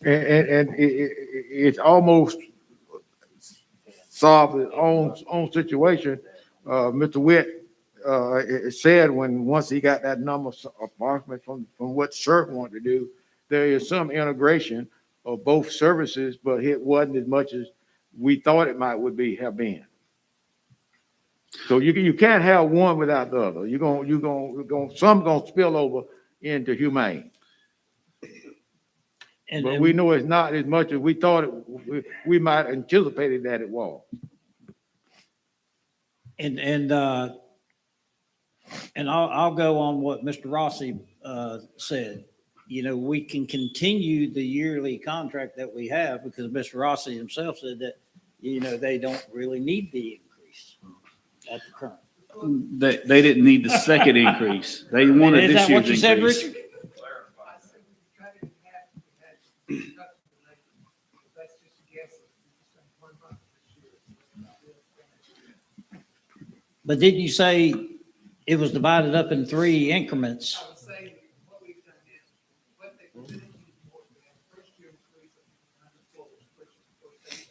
And it's almost solved its own situation. Mr. Witt said once he got that number approximate from what Sheriff wanted to do, there is some integration of both services, but it wasn't as much as we thought it have been. So you can't have one without the other. Some gonna spill over into humane. But we know it's not as much as we thought we might anticipated that it was. And I'll go on what Mr. Rossi said. You know, we can continue the yearly contract that we have because Mr. Rossi himself said that, you know, they don't really need the increase at the current. They didn't need the second increase. They wanted this year's increase. Is that what you said, Richard? But did you say it was divided up in 3 increments? I would say what we've done is, what they presented to the board, we had the first year increase of $100, which is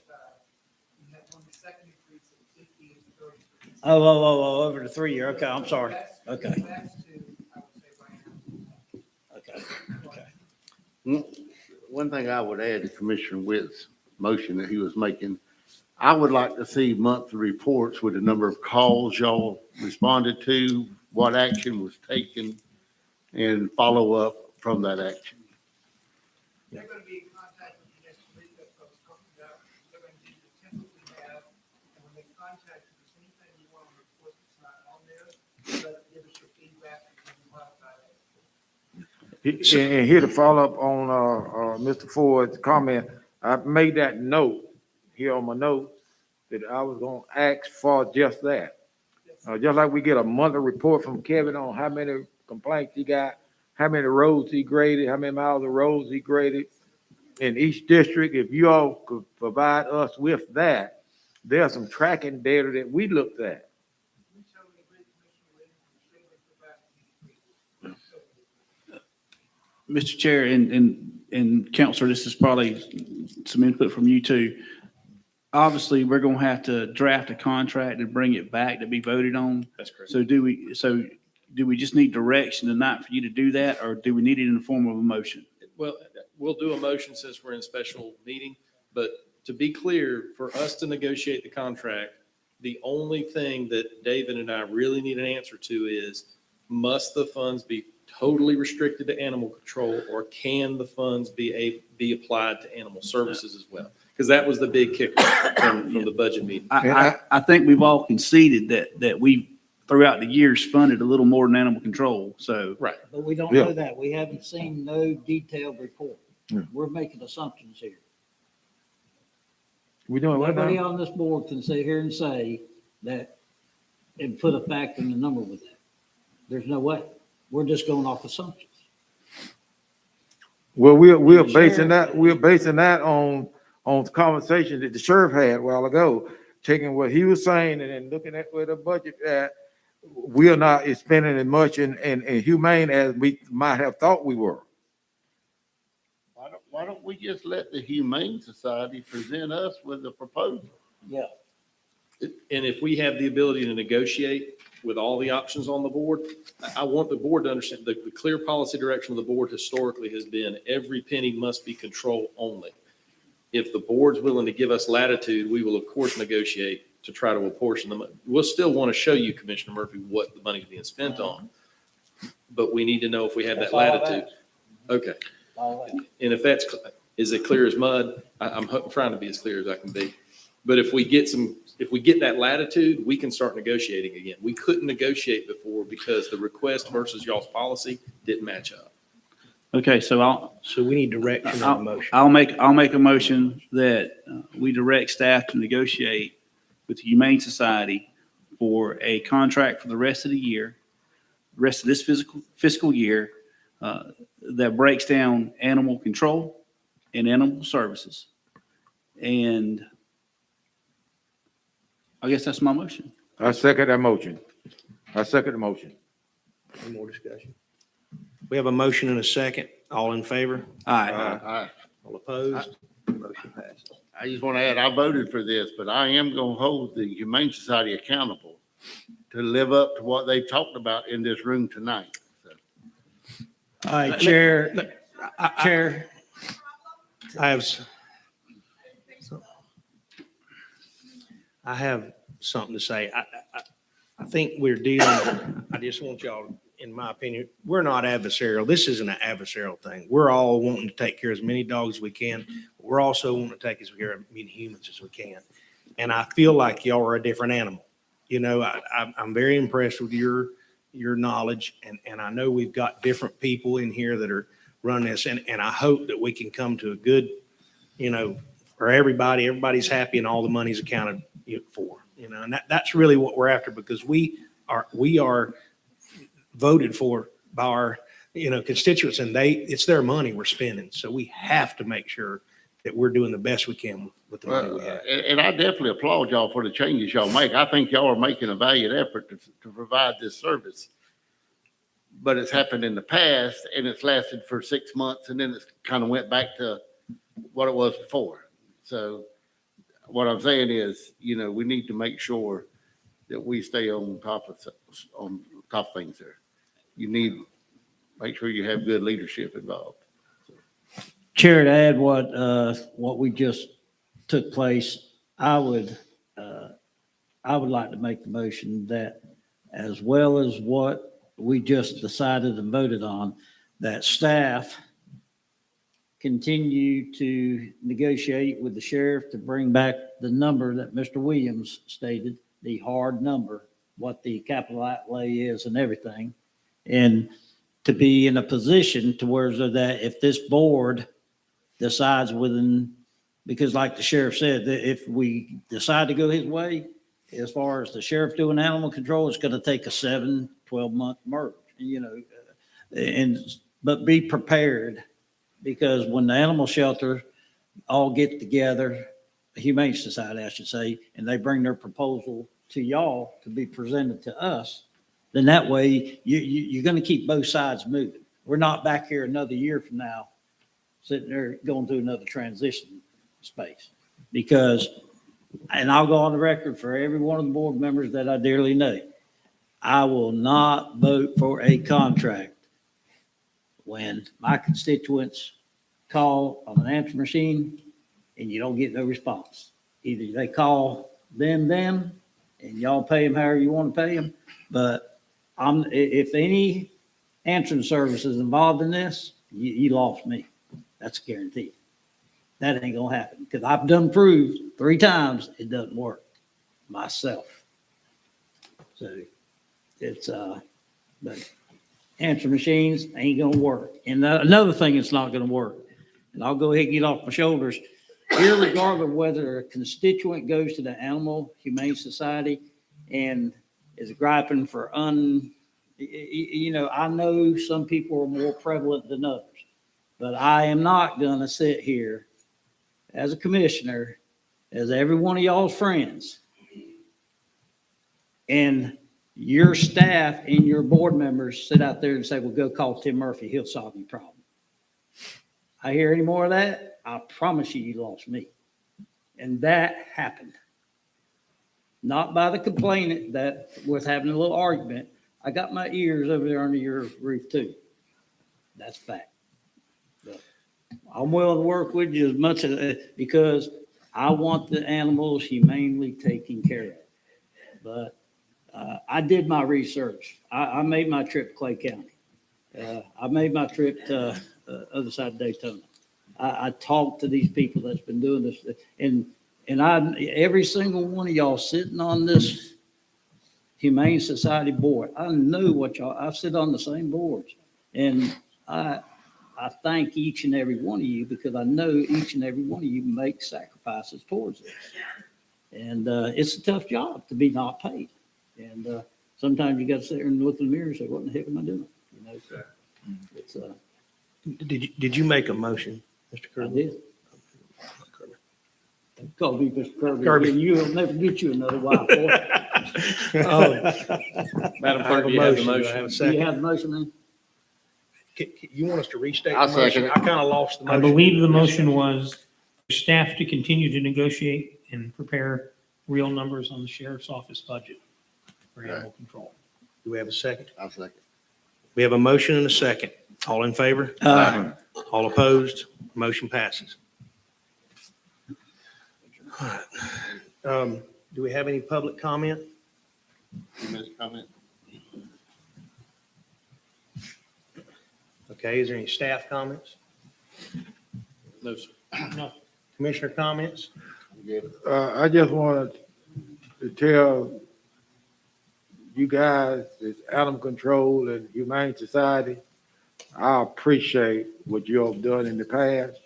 we had one second increase of 50 and 30. Over the 3 year. Okay, I'm sorry. Okay. One thing I would add to Commissioner Witt's motion that he was making, I would like to see monthly reports with the number of calls y'all responded to, what action was taken, and follow up from that action. They're going to be in contact with you next week. That's what I was talking about. They're going to give you the template we have, and when they contact you, if there's anything you want to report that's not on there, give us your feedback and we can modify that. And here to follow up on Mr. Ford's comment, I made that note here on my notes that I was going to ask for just that. Just like we get a monthly report from Kevin on how many complaints he got, how many roads he graded, how many miles of roads he graded in each district. If you all could provide us with that, there's some tracking data that we looked at. We showed Mr. Chair and Counselor, this is probably some input from you too. Obviously, we're gonna have to draft a contract and bring it back to be voted on. That's correct. So do we just need direction tonight for you to do that, or do we need it in the form of a motion? Well, we'll do a motion since we're in a special meeting, but to be clear, for us to negotiate the contract, the only thing that David and I really need an answer to is, must the funds be totally restricted to animal control, or can the funds be applied to animal services as well? Because that was the big kicker from the budget meeting. I think we've all conceded that we, throughout the years, funded a little more than animal control, so. Right. But we don't Yeah. know that. We haven't seen no detailed report. Yeah. We're making assumptions here. We doing what Nobody now? on this board can sit here and say that and put a fact in the number with that. There's no way. We're just going off assumptions. Well, we're The basing sheriff- that on conversation that the sheriff had a while ago, taking what he was saying and then looking at where the budget at. We are not spending as much in humane as we might have thought we were. Why don't we just let the Humane Society present us with a proposal? Yeah. And if we have the ability to negotiate with all the options on the board, I want the board to understand the clear policy direction of the board historically has been every penny must be control only. If the board's willing to give us latitude, we will of course negotiate to try to apportion them. We'll still want to show you, Commissioner Murphy, what the money's being spent on. But we need to know if we have that That's all I've latitude. asked. Okay. All that. And if that's, is it clear as mud? I'm trying to be as clear as I can be. But if we get that latitude, we can start negotiating again. We couldn't negotiate before because the request versus y'all's policy didn't match up. Okay, so So we need direction on the motion. I'll make a motion that we direct staff to negotiate with the Humane Society for a contract for the rest of the year, rest of this fiscal year, that breaks down animal control and animal services. And I guess that's my motion. I second that motion. Any more discussion? We have a motion and a second. All in favor? Aye. All opposed? Motion passes. I just want to add, I voted for this, but I am going to hold the Humane Society accountable to live up to what they talked about in this room tonight. All right, Chair. Chair. I have something to say. I think we're dealing, I just want y'all, in my opinion, we're not adversarial. This isn't an adversarial thing. We're all wanting to take care of as many dogs as we can. We're also wanting to take as care of many humans as we can. And I feel like y'all are a different animal. You know, I'm very impressed with your knowledge, and I know we've got different people in here that are running this, and I hope that we can come to a good, you know, for everybody's happy and all the money's accounted for, you know, and that's really what we're after, because we are voted for by our, you know, constituents, and it's their money we're spending. So we have to make sure that we're doing the best we can with the money we have. And I definitely applaud y'all for the changes y'all make. I think y'all are making a valiant effort to provide this service. But it's happened in the past, and it's lasted for 6 months, and then it's kind of went back to what it was before. So what I'm saying is, you know, we need to make sure that we stay on top of things there. You need, make sure you have good leadership involved. Chair, to add what we just took place, I would like to make the motion that, as well as what we just decided and voted on, that staff continue to negotiate with the sheriff to bring back the number that Mr. Williams stated, the hard number, what the capital outlay is and everything, and to be in a position to where that if this board decides because like the sheriff said, that if we decide to go his way, as far as the sheriff doing animal control, it's going to take a 7-12-month merge, you know, but be prepared, because when the animal shelter all get together, the Humane Society, I should say, and they bring their proposal to y'all to be presented to us, then that way you're going to keep both sides moving. we're not back here another year from now, sitting there going through another transition space. Because, and I'll go on the record for every one of the board members that I dearly know, I will not vote for a contract when my constituents call on an answer machine and you don't get no response. Either they call them, and y'all pay them however you want to pay them. But if any answering service is involved in this, you lost me. That's guaranteed. That ain't gonna happen because I've done proved 3 times it doesn't work myself. So it's but answer machines ain't gonna work. And another thing that's not gonna work, and I'll go ahead and get off my shoulders, irregardless of whether a constituent goes to the Animal Humane Society and is griping for you know, I know some people are more prevalent than others, but I am not gonna sit here as a commissioner, as every one of y'all's friends, and your staff and your board members sit out there and say, well, go call Tim Murphy, he'll solve your problem. I hear any more of that, I promise you, you lost me. And that happened. Not by the complainant that was having a little argument. I got my ears over there under your roof too. That's fact. But I'm willing to work with you as much as, because I want the animals humanely taken care of. But I did my research. I made my trip to Clay County. I made my trip to other side of Daytona. I talked to these people that's been doing this, and every single one of y'all sitting on this Humane Society board, I know what y'all. I sit on the same boards, and I thank each and every one of you because I know each and every one of you make sacrifices towards this, and it's a tough job to be not paid. And sometimes you got to sit there and look in the mirror and say, what in the heck am I doing? You know, so it's Did you make a motion, Mr. I Kirby? did. Call me Mr. Kirby. Kirby. You'll never get you another wife. Madam I Clerk, have a do you have the motion. Do I motion? have a Do you second? have the motion, man? You want us to restate I'll the motion? second it. I kind of lost the I motion. believe the motion was for staff to continue to negotiate and prepare real numbers on the sheriff's office budget for animal control. Do we have a second? I'll second. We have a motion and a second. All in favor? All opposed? Motion passes. All right. Do we have any public comment? Comment? Okay, is there any staff comments? No, sir. No. Commissioner comments? I just wanted to tell you guys, it's Animal Control and Humane Society, I appreciate what you have done in the past.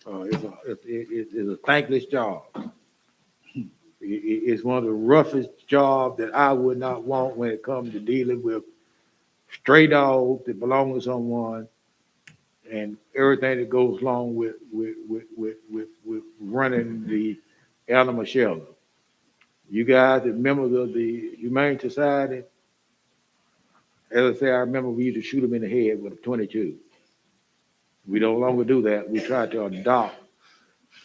It's a thankless job. It's one of the roughest jobs that I would not want when it comes to dealing with stray dogs that belong to someone and everything that goes along with running the animal shelter. You guys are members of the Humane Society. As I say, I remember we used to shoot them in the head with a .22. We no longer do that. We try to adopt.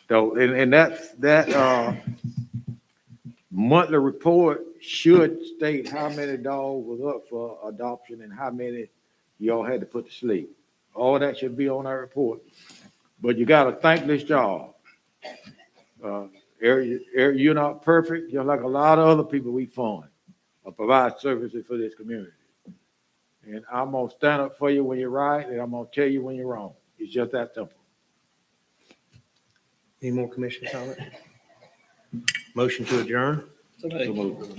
So, and that monthly report should state how many dogs was up for adoption and how many y'all had to put to sleep. All that should be on our report. But you got a thankless job. You're not perfect. You're like a lot of other people we fund or provide services for this community. And I'm going to stand up for you when you're right, and I'm going to tell you when you're wrong. It's just that simple. Any more commissioner comment? Motion to adjourn? So moved.